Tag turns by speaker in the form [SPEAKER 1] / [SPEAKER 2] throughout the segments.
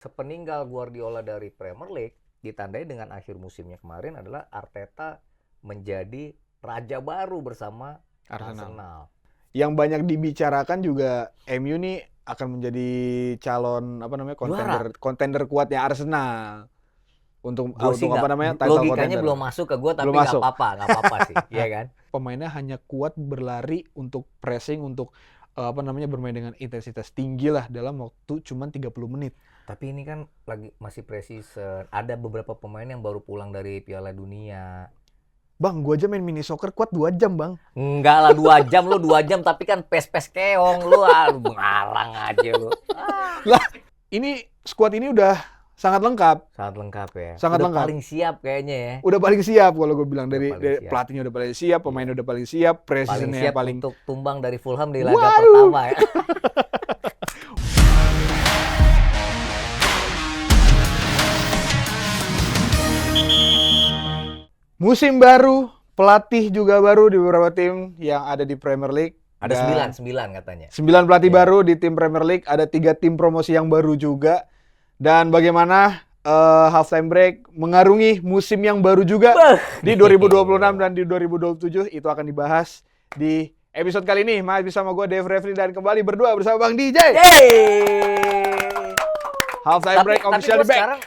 [SPEAKER 1] sepeninggal Guardiola dari Premier League, ditandai dengan akhir musimnya kemarin adalah Arteta menjadi raja baru bersama Arsenal.
[SPEAKER 2] Yang banyak dibicarakan juga MU nih akan menjadi calon kontender kuatnya Arsenal untuk
[SPEAKER 1] Gue sih
[SPEAKER 2] apa
[SPEAKER 1] nggak,
[SPEAKER 2] namanya title
[SPEAKER 1] logikanya
[SPEAKER 2] contender.
[SPEAKER 1] belum masuk ke gue, tapi
[SPEAKER 2] Belum
[SPEAKER 1] nggak
[SPEAKER 2] masuk.
[SPEAKER 1] apa-apa sih, ya kan?
[SPEAKER 2] Pemainnya hanya kuat berlari untuk pressing, untuk bermain dengan intensitas tinggi lah dalam waktu cuma 30 menit.
[SPEAKER 1] Tapi ini kan lagi masih pre-season. Ada beberapa pemain yang baru pulang dari Piala Dunia.
[SPEAKER 2] Bang, gua aja main mini soccer kuat 2 jam, Bang.
[SPEAKER 1] Enggak lah 2 jam, lu 2 jam tapi kan pes-pes keong lu, ngarang aja lu.
[SPEAKER 2] Lah, ini squad ini udah sangat lengkap.
[SPEAKER 1] Sangat lengkap ya.
[SPEAKER 2] Sangat
[SPEAKER 1] udah
[SPEAKER 2] lengkap.
[SPEAKER 1] Paling siap kayaknya ya.
[SPEAKER 2] Udah paling siap kalau gue bilang, dari
[SPEAKER 1] siap.
[SPEAKER 2] pelatihnya udah paling siap, pemainnya udah paling siap, presidennya
[SPEAKER 1] paling siap untuk tumbang dari Fulham di laga
[SPEAKER 2] Waduh.
[SPEAKER 1] pertama ya.
[SPEAKER 2] Musim baru, pelatih juga baru di beberapa tim yang ada di Premier League.
[SPEAKER 1] Ada 9 katanya.
[SPEAKER 2] 9 pelatih baru di tim Premier League, ada 3 tim promosi yang baru juga. Dan bagaimana halftime break mengarungi musim yang baru juga di 2026 dan di 2027, itu akan dibahas di episode kali ini. Masih bersama gue Dave Refri dan kembali berdua bersama Bang DJ. Halftime break officially back.
[SPEAKER 1] Sekarang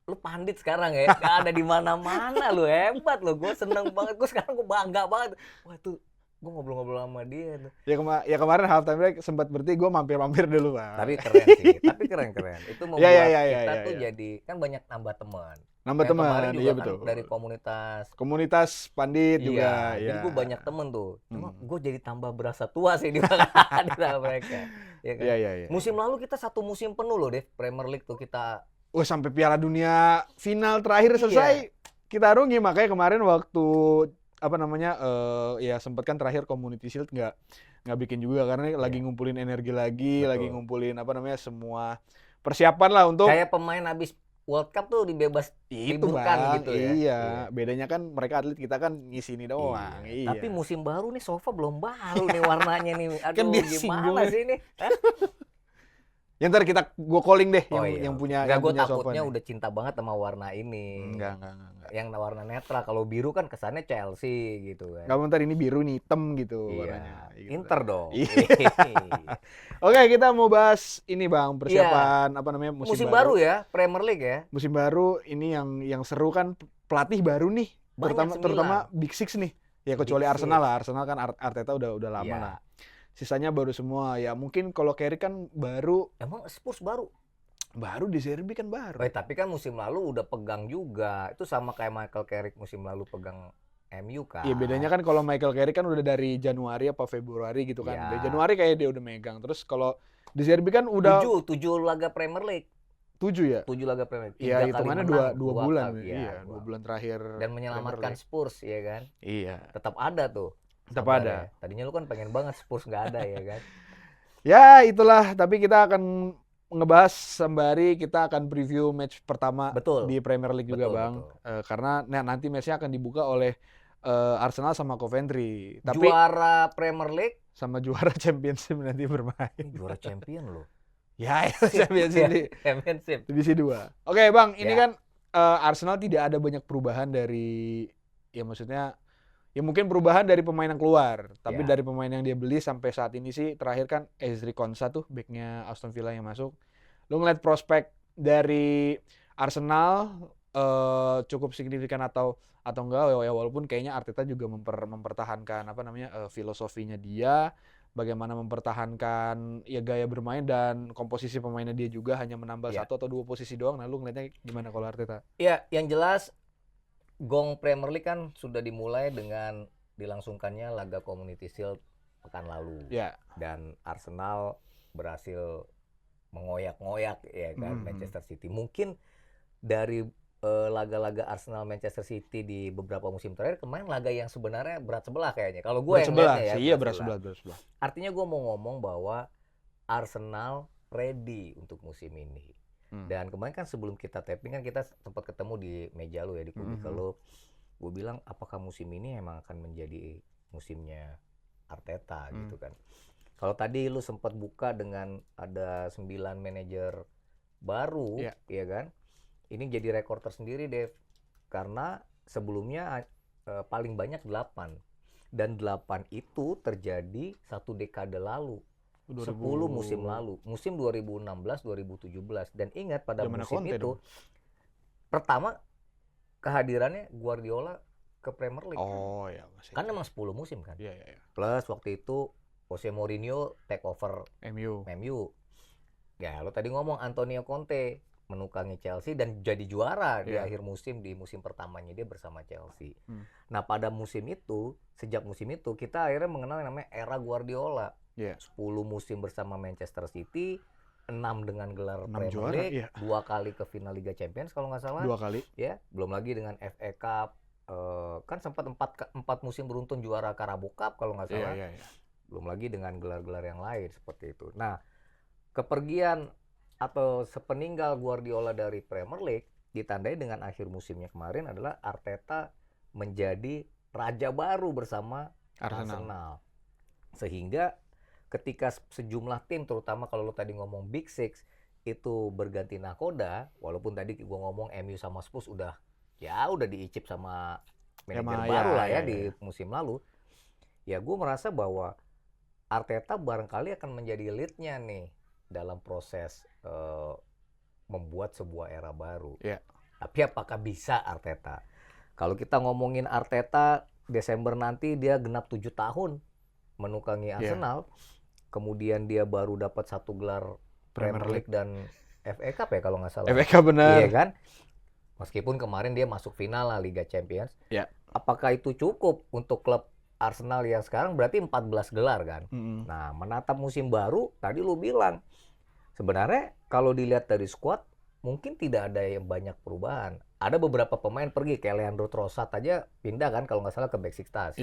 [SPEAKER 1] lu pandit sekarang ya, gak ada di mana-mana, lu hebat lu, gue seneng banget, gue sekarang gue bangga banget. Wah tuh, gue ngobrol-ngobrol sama dia tuh.
[SPEAKER 2] Ya kemarin halftime break sempat berhenti, gue mampir-mampir dulu, Pak.
[SPEAKER 1] Tapi keren sih, tapi keren. Itu membuat kita tuh jadi, kan banyak nambah teman.
[SPEAKER 2] Nambah teman,
[SPEAKER 1] kemarin juga
[SPEAKER 2] iya
[SPEAKER 1] kan
[SPEAKER 2] betul.
[SPEAKER 1] Dari komunitas
[SPEAKER 2] pandit juga.
[SPEAKER 1] Jadi gue banyak temen tuh, cuma gue jadi tambah berasa tua sih di antara mereka. Ya kan?
[SPEAKER 2] Iya.
[SPEAKER 1] Musim lalu kita 1 musim penuh loh deh, Premier League tuh kita.
[SPEAKER 2] Sampai Piala Dunia final terakhir selesai kita arungi. Makanya kemarin waktu ya sempat kan terakhir Community Shield nggak bikin juga karena lagi ngumpulin energi lagi. Betul. Lagi ngumpulin semua persiapan lah untuk
[SPEAKER 1] kayak pemain habis World Cup tuh dibebas liburkan gitu ya.
[SPEAKER 2] Iya, bedanya kan mereka atlet, kita kan ngisi ini doang. Iya.
[SPEAKER 1] Tapi musim baru nih sofa belum baru nih warnanya nih. Aduh,
[SPEAKER 2] kan
[SPEAKER 1] gimana sih ini?
[SPEAKER 2] Ya ntar gue calling deh yang punya.
[SPEAKER 1] Gue takutnya udah cinta banget sama warna ini.
[SPEAKER 2] Enggak.
[SPEAKER 1] Yang warna netral. Kalau biru kan kesannya Chelsea gitu kan.
[SPEAKER 2] Enggak, ntar ini biru nih, hitam gitu warnanya.
[SPEAKER 1] Gitu. Inter dong.
[SPEAKER 2] Oke, kita mau bahas ini Bang, persiapan
[SPEAKER 1] musim baru ya, Premier League ya.
[SPEAKER 2] Musim baru ini yang seru kan pelatih baru nih. Terutama Big Six nih. Ya kecuali Arsenal lah. Arsenal kan Arteta udah lama lah. Sisanya baru semua. Ya mungkin kalau Carrick kan baru.
[SPEAKER 1] Emang Spurs baru?
[SPEAKER 2] Baru di Serie B kan baru.
[SPEAKER 1] Tapi kan musim lalu udah pegang juga. Itu sama kayak Michael Carrick musim lalu pegang MU kan.
[SPEAKER 2] Iya, bedanya kan kalau Michael Carrick kan udah dari Januari apa Februari gitu kan. Dari Januari kayak dia udah megang. Terus kalau di Serie B kan udah
[SPEAKER 1] 7 laga Premier League.
[SPEAKER 2] 7 ya?
[SPEAKER 1] 7 laga Premier League.
[SPEAKER 2] Iya, hitungannya 2 bulan. Iya, 2 bulan terakhir.
[SPEAKER 1] Dan menyelamatkan Spurs, ya kan?
[SPEAKER 2] Iya.
[SPEAKER 1] Tetap ada tuh.
[SPEAKER 2] Tetap ada.
[SPEAKER 1] Tadinya lu kan pengen banget Spurs nggak ada ya kan?
[SPEAKER 2] Ya itulah, tapi kita akan ngebahas sembari kita akan preview match pertama di Premier League juga Bang. Karena nanti matchnya akan dibuka oleh Arsenal sama Coventry. Tapi
[SPEAKER 1] juara Premier League
[SPEAKER 2] sama juara Championship nanti bermain.
[SPEAKER 1] Juara champion loh.
[SPEAKER 2] Ya, Championship. Divisi 2. Oke Bang, ini kan Arsenal tidak ada banyak perubahan dari, ya maksudnya ya mungkin perubahan dari pemain yang keluar, tapi dari pemain yang dia beli sampai saat ini sih terakhir kan Ezri Konsa tuh backnya Aston Villa yang masuk. Lu ngeliat prospek dari Arsenal cukup signifikan atau enggak ya, walaupun kayaknya Arteta juga mempertahankan filosofinya dia, bagaimana mempertahankan ya gaya bermain dan komposisi pemainnya dia juga hanya menambah 1 atau 2 posisi doang. Nah lu ngeliatnya gimana kalau Arteta?
[SPEAKER 1] Ya yang jelas gong Premier League kan sudah dimulai dengan dilangsungkannya laga Community Shield pekan lalu. Dan Arsenal berhasil mengoyak-ngoyak ya kan Manchester City. Mungkin dari laga-laga Arsenal Manchester City di beberapa musim terakhir kemarin laga yang sebenarnya berat sebelah kayaknya. Kalau gue yang lihatnya ya.
[SPEAKER 2] Iya, berat sebelah.
[SPEAKER 1] Artinya gue mau ngomong bahwa Arsenal ready untuk musim ini. Dan kemarin kan sebelum kita taping kan kita sempat ketemu di meja lu ya, di kubikel lu. Gue bilang apakah musim ini emang akan menjadi musimnya Arteta gitu kan. Kalau tadi lu sempat buka dengan ada 9 manajer baru, ya kan? Ini jadi rekor tersendiri, Dev. Karena sebelumnya paling banyak 8. Dan 8 itu terjadi 1 dekade lalu. 10 musim lalu. Musim 2016-2017. Dan ingat pada musim itu, pertama kehadirannya Guardiola ke Premier League. Kan memang 10 musim kan. Plus waktu itu Jose Mourinho take over MU. Ya, lo tadi ngomong Antonio Conte menukangi Chelsea dan jadi juara di akhir musim, di musim pertamanya dia bersama Chelsea. Nah, pada musim itu, sejak musim itu kita akhirnya mengenal yang namanya era Guardiola. 10 musim bersama Manchester City, 6 dengan gelar Premier League, 2 kali ke final Liga Champions kalau nggak salah.
[SPEAKER 2] 2 kali.
[SPEAKER 1] Ya, belum lagi dengan FA Cup. Kan sempat 4 musim beruntun juara Carabao Cup kalau nggak salah. Belum lagi dengan gelar-gelar yang lain seperti itu. Nah, kepergian atau sepeninggal Guardiola dari Premier League ditandai dengan akhir musimnya kemarin adalah Arteta menjadi raja baru bersama Arsenal. Sehingga ketika sejumlah tim, terutama kalau lo tadi ngomong Big Six, itu berganti nakoda, walaupun tadi gue ngomong MU sama Spurs udah diicip sama manajer baru lah ya di musim lalu. Ya gue merasa bahwa Arteta barangkali akan menjadi lead-nya nih dalam proses membuat sebuah era baru. Tapi apakah bisa Arteta? Kalau kita ngomongin Arteta, Desember nanti dia genap 7 tahun menukangi Arsenal. Kemudian dia baru dapat 1 gelar Premier League dan FA Cup ya kalau nggak salah.
[SPEAKER 2] FA Cup benar.
[SPEAKER 1] Iya kan? Meskipun kemarin dia masuk final lah Liga Champions. Apakah itu cukup untuk klub Arsenal yang sekarang berarti 14 gelar kan? Nah, menatap musim baru, tadi lu bilang, sebenarnya kalau dilihat dari squad, mungkin tidak ada yang banyak perubahan. Ada beberapa pemain pergi, kayak Leandro Trossard aja pindah kan kalau nggak salah ke Besiktas.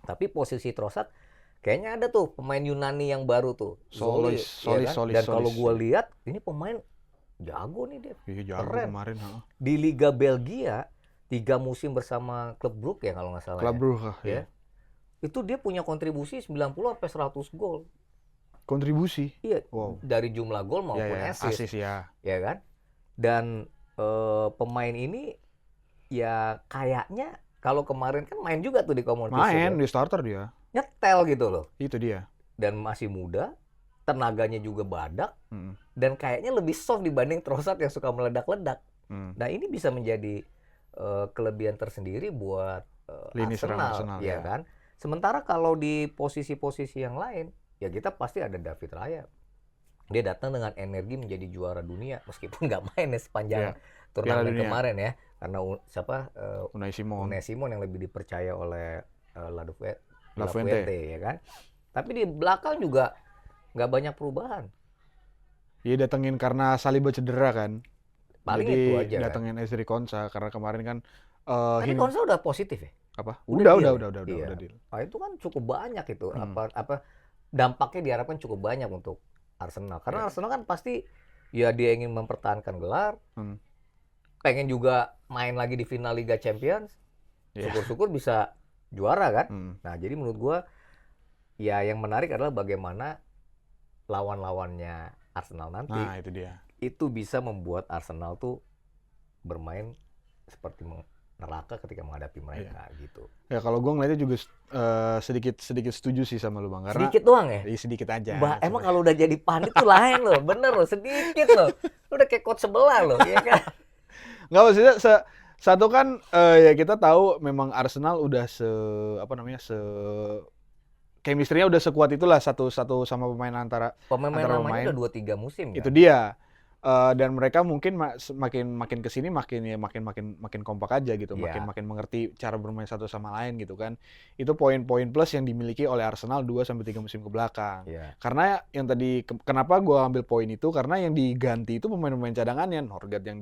[SPEAKER 1] Tapi posisi Trossard, kayaknya ada tuh pemain Yunani yang baru tuh. Solis. Dan kalau gue lihat, ini pemain jago nih dia.
[SPEAKER 2] Jago kemarin.
[SPEAKER 1] Di Liga Belgia, 3 musim bersama klub Brugge ya kalau nggak salah.
[SPEAKER 2] Klub Brugge ya.
[SPEAKER 1] Itu dia punya kontribusi 90-100 gol.
[SPEAKER 2] Kontribusi?
[SPEAKER 1] Iya, dari jumlah gol maupun assist. Ya kan? Dan pemain ini ya kayaknya kalau kemarin kan main juga tuh di Community Shield.
[SPEAKER 2] Di starter dia.
[SPEAKER 1] Nyetel gitu loh.
[SPEAKER 2] Itu dia.
[SPEAKER 1] Dan masih muda, tenaganya juga badak, dan kayaknya lebih soft dibanding Trossard yang suka meledak-ledak. Nah ini bisa menjadi kelebihan tersendiri buat
[SPEAKER 2] lini serang Arsenal
[SPEAKER 1] ya kan? Sementara kalau di posisi-posisi yang lain, ya kita pasti ada David Raya. Dia datang dengan energi menjadi juara dunia, meskipun nggak main ya sepanjang turnamen kemarin ya. Karena Unai Simon yang lebih dipercaya oleh La Fuente ya kan. Tapi di belakang juga nggak banyak perubahan.
[SPEAKER 2] Dia datengin karena Saliba cedera kan.
[SPEAKER 1] Paling
[SPEAKER 2] jadi
[SPEAKER 1] itu aja
[SPEAKER 2] datengin Ezri Konsa karena kemarin kan
[SPEAKER 1] tapi Konsa udah positif ya?
[SPEAKER 2] Apa? Udah.
[SPEAKER 1] Nah, itu kan cukup banyak itu. Apa dampaknya diharapkan cukup banyak untuk Arsenal. Karena Arsenal kan pasti ya dia ingin mempertahankan gelar. Pengen juga main lagi di final Liga Champions. Syukur-syukur bisa juara kan. Nah, jadi menurut gua ya yang menarik adalah bagaimana lawan-lawannya Arsenal nanti.
[SPEAKER 2] Nah, itu dia.
[SPEAKER 1] Itu bisa membuat Arsenal tuh bermain seperti neraka ketika menghadapi mereka gitu.
[SPEAKER 2] Ya kalau gue ngeliatnya juga sedikit setuju sih sama lu Bang. Karena
[SPEAKER 1] sedikit doang ya?
[SPEAKER 2] Iya sedikit aja.
[SPEAKER 1] Emang kalau udah jadi pandit tuh lain loh, bener loh, sedikit loh. Lu udah kayak coach sebelah loh, ya kan?
[SPEAKER 2] Nggak maksudnya satu kan ya kita tahu memang Arsenal udah chemistry-nya udah sekuat itulah satu sama pemain antara
[SPEAKER 1] namanya udah 2-3 musim
[SPEAKER 2] kan? Itu dia. Dan mereka mungkin makin kesini makin kompak aja gitu, makin mengerti cara bermain satu sama lain gitu kan. Itu poin-poin plus yang dimiliki oleh Arsenal 2-3 musim ke belakang. Karena yang tadi kenapa gue ambil poin itu karena yang diganti itu pemain-pemain cadangannya, Norgard yang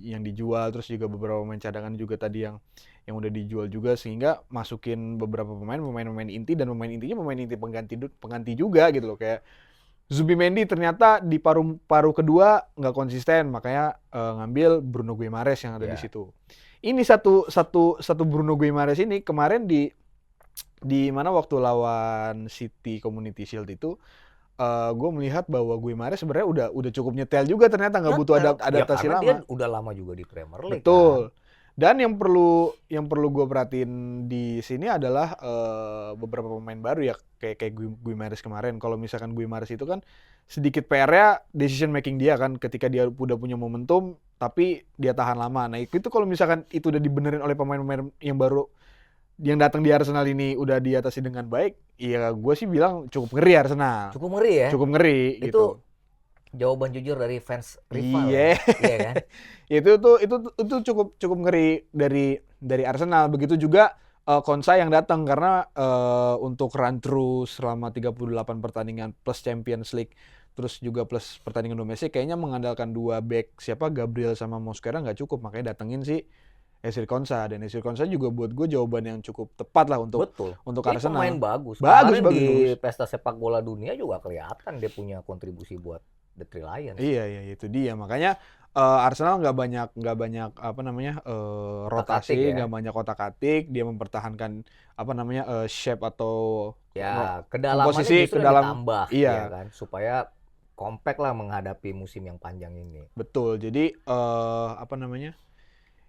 [SPEAKER 2] yang dijual, terus juga beberapa pemain cadangan juga tadi yang udah dijual juga, sehingga masukin beberapa pemain inti, dan pemain inti pengganti juga gitu loh. Kayak Zubimendi ternyata di paruh kedua nggak konsisten, makanya ngambil Bruno Guimaraes yang ada di situ. Ini satu Bruno Guimaraes ini kemarin di mana waktu lawan City Community Shield itu gue melihat bahwa Guimarães sebenarnya udah cukup nyetel juga ternyata, nggak butuh adaptasi
[SPEAKER 1] lama.
[SPEAKER 2] Dia
[SPEAKER 1] udah lama juga di Premier League.
[SPEAKER 2] Betul. Kan? Dan yang perlu gue perhatiin di sini adalah beberapa pemain baru ya, kayak Guimarães kemarin. Kalau misalkan Guimarães itu kan sedikit PR-nya decision making dia kan, ketika dia udah punya momentum tapi dia tahan lama. Nah itu kalau misalkan itu udah dibenerin oleh pemain-pemain yang baru yang datang di Arsenal ini udah diatasi dengan baik, ya gue sih bilang cukup ngeri Arsenal.
[SPEAKER 1] Cukup ngeri ya?
[SPEAKER 2] Cukup ngeri
[SPEAKER 1] itu
[SPEAKER 2] gitu.
[SPEAKER 1] Jawaban jujur dari fans rival.
[SPEAKER 2] Iya.
[SPEAKER 1] Iya kan?
[SPEAKER 2] itu cukup ngeri dari Arsenal. Begitu juga Konsa yang datang karena untuk run through selama 38 pertandingan plus Champions League, terus juga plus pertandingan domestik, kayaknya mengandalkan 2 back siapa Gabriel sama Mosquera nggak cukup, makanya datengin si Ezri Konsa. Dan Ezri Konsa juga buat gue jawaban yang cukup tepat lah untuk Arsenal.
[SPEAKER 1] Pemain bagus.
[SPEAKER 2] Bagus
[SPEAKER 1] di pesta sepak bola dunia juga kelihatan dia punya kontribusi buat The Three Lions.
[SPEAKER 2] Iya itu dia. Makanya Arsenal nggak banyak rotasi, nggak banyak otak-atik. Dia mempertahankan shape atau
[SPEAKER 1] kedalamannya justru ditambah,
[SPEAKER 2] iya
[SPEAKER 1] ya kan, supaya compact lah menghadapi musim yang panjang ini.
[SPEAKER 2] Betul. Jadi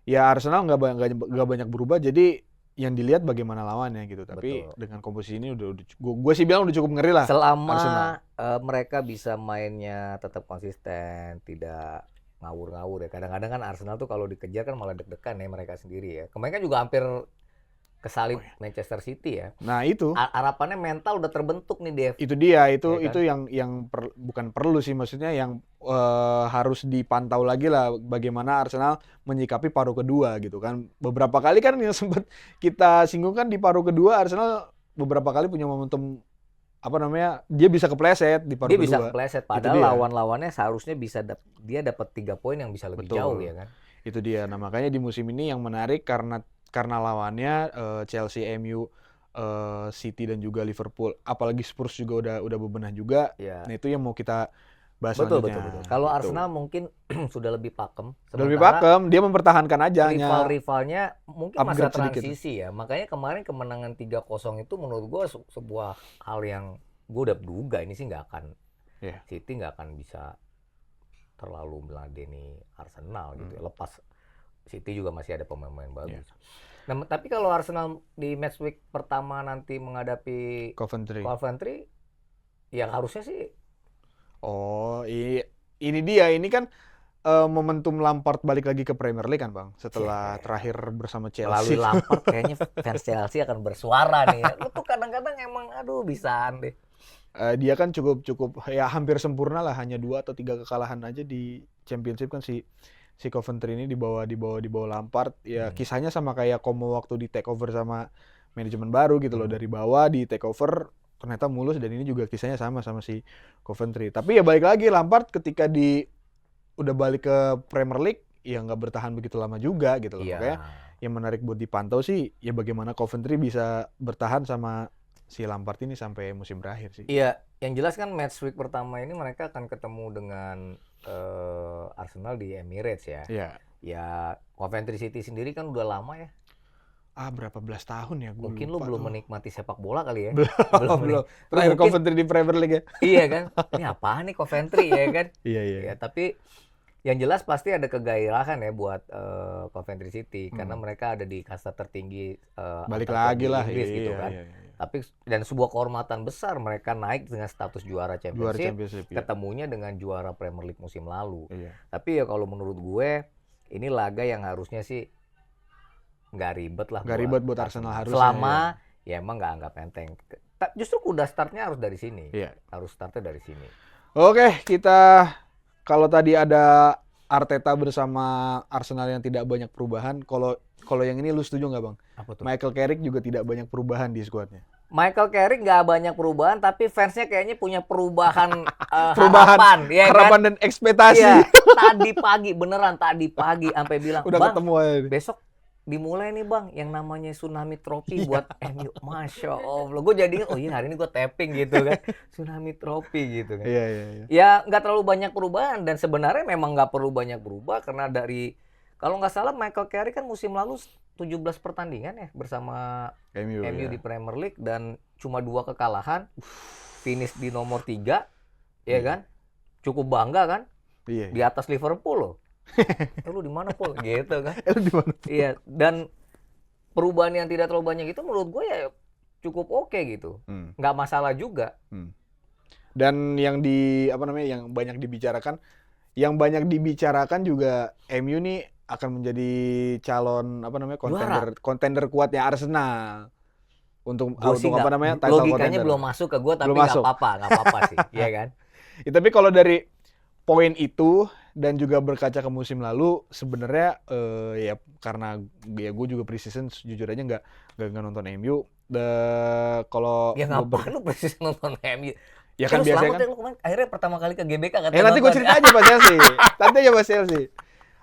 [SPEAKER 2] ya Arsenal nggak banyak berubah. Jadi yang dilihat bagaimana lawannya gitu. Tapi dengan komposisi ini gue sih bilang udah cukup ngeri lah.
[SPEAKER 1] Selama mereka bisa mainnya tetap konsisten, tidak ngawur-ngawur ya. Kadang-kadang kan Arsenal tuh kalau dikejar kan malah deg-degan ya mereka sendiri ya. Kemarin kan juga hampir kesalip Manchester City ya.
[SPEAKER 2] Nah itu
[SPEAKER 1] harapannya mental udah terbentuk nih Dev.
[SPEAKER 2] Itu dia, itu yang bukan perlu sih, maksudnya yang harus dipantau lagi lah bagaimana Arsenal menyikapi paruh kedua gitu kan. Beberapa kali kan yang sempat kita singgung kan di paruh kedua Arsenal beberapa kali punya momentum dia bisa kepleset di paruh kedua.
[SPEAKER 1] Dia bisa kepleset padahal lawan-lawannya seharusnya dia dapat 3 poin yang bisa lebih jauh ya kan.
[SPEAKER 2] Itu dia. Nah, makanya di musim ini yang menarik karena lawannya Chelsea, MU, City dan juga Liverpool, apalagi Spurs juga udah bebenah juga.
[SPEAKER 1] Ya.
[SPEAKER 2] Nah, itu yang mau kita bahas
[SPEAKER 1] selanjutnya. Betul. Kalau Arsenal mungkin sudah lebih pakem.
[SPEAKER 2] Sudah lebih pakem, dia mempertahankan aja.
[SPEAKER 1] Rival-rivalnya mungkin masa transisi sedikit. Ya. Makanya kemarin kemenangan 3-0 itu menurut gue sebuah hal yang gue udah duga ini sih nggak akan City nggak akan bisa terlalu meladeni Arsenal gitu. Lepas City juga masih ada pemain-pemain bagus. Nah, tapi kalau Arsenal di match week pertama nanti menghadapi Coventry, ya harusnya sih.
[SPEAKER 2] Oh, ini dia. Ini kan momentum Lampard balik lagi ke Premier League kan, Bang? Setelah terakhir bersama Chelsea.
[SPEAKER 1] Melalui Lampard kayaknya fans Chelsea akan bersuara nih. Lu tuh kadang-kadang emang bisaan deh.
[SPEAKER 2] Dia kan cukup ya hampir sempurna lah, hanya 2 atau 3 kekalahan aja di Championship kan si Coventry ini di bawah Lampard. Ya kisahnya sama kayak Como waktu di take over sama manajemen baru gitu loh, dari bawah di take over ternyata mulus, dan ini juga kisahnya sama si Coventry. Tapi ya balik lagi Lampard ketika udah balik ke Premier League ya nggak bertahan begitu lama juga gitu loh. Makanya yang menarik buat dipantau sih ya bagaimana Coventry bisa bertahan sama si Lampard ini sampai musim berakhir sih.
[SPEAKER 1] Iya, yang jelas kan match week pertama ini mereka akan ketemu dengan Arsenal di Emirates ya.
[SPEAKER 2] Iya.
[SPEAKER 1] Ya Coventry City sendiri kan udah lama ya.
[SPEAKER 2] Berapa belas tahun ya?
[SPEAKER 1] Mungkin lu belum menikmati sepak bola kali ya.
[SPEAKER 2] Belum. Terakhir Coventry di Premier League ya.
[SPEAKER 1] Iya kan? Ini apaan nih Coventry ya kan?
[SPEAKER 2] Iya.
[SPEAKER 1] Ya, tapi yang jelas pasti ada kegairahan ya buat Coventry City karena mereka ada di kasta tertinggi
[SPEAKER 2] balik lagi lah
[SPEAKER 1] Inggris gitu kan. Iya. Tapi dan sebuah kehormatan besar mereka naik dengan status juara Championship ketemunya dengan juara Premier League musim lalu.
[SPEAKER 2] Iya.
[SPEAKER 1] Tapi ya kalau menurut gue ini laga yang harusnya sih nggak ribet lah.
[SPEAKER 2] Nggak ribet buat Arsenal harusnya.
[SPEAKER 1] Selama ya emang nggak penteng. Justru kuda startnya harus dari sini.
[SPEAKER 2] Iya.
[SPEAKER 1] Harus startnya dari sini.
[SPEAKER 2] Oke, kita kalau tadi ada Arteta bersama Arsenal yang tidak banyak perubahan, kalau yang ini lu setuju nggak, Bang?
[SPEAKER 1] Apa tuh?
[SPEAKER 2] Michael Carrick juga tidak banyak perubahan di skuadnya.
[SPEAKER 1] Michael Carrick nggak banyak perubahan, tapi fansnya kayaknya punya perubahan harapan, ya
[SPEAKER 2] harapan
[SPEAKER 1] kan?
[SPEAKER 2] Dan ekspektasi.
[SPEAKER 1] Ya, tadi pagi sampai bilang,
[SPEAKER 2] udah
[SPEAKER 1] Bang,
[SPEAKER 2] ketemu aja.
[SPEAKER 1] Besok dimulai nih Bang, yang namanya Tsunami Trophy buat MU. Masya Allah, gue jadi hari ini gue tapping gitu kan, Tsunami Trophy gitu kan.
[SPEAKER 2] Iya.
[SPEAKER 1] Ya nggak terlalu banyak perubahan, dan sebenarnya memang nggak perlu banyak berubah karena kalau nggak salah Michael Carrick kan musim lalu 17 pertandingan ya bersama MU di Premier League dan cuma 2 kekalahan, finish di nomor 3 ya kan? Cukup bangga kan?
[SPEAKER 2] Iya.
[SPEAKER 1] Di atas Liverpool loh. Lu di mana Pol? Gitu kan?
[SPEAKER 2] Lu di mana?
[SPEAKER 1] Iya, dan perubahan yang tidak terlalu banyak itu menurut gue ya cukup oke gitu. Nggak masalah juga.
[SPEAKER 2] Dan yang yang banyak dibicarakan juga MU nih akan menjadi calon kontender kuatnya Arsenal untuk title
[SPEAKER 1] logikanya belum masuk ke gue, tapi nggak apa-apa sih, ya kan?
[SPEAKER 2] Ya, tapi kalau dari poin itu dan juga berkaca ke musim lalu sebenarnya ya karena ya gue juga pre-season jujur aja nggak nonton MU. Kalau
[SPEAKER 1] ya ngapain lu pre-season nonton MU?
[SPEAKER 2] Ya kan biasanya kan.
[SPEAKER 1] Lu akhirnya pertama kali ke GBK kan.
[SPEAKER 2] Nanti gue cerita aja Pak Chelsea. Nanti aja Pak Chelsea.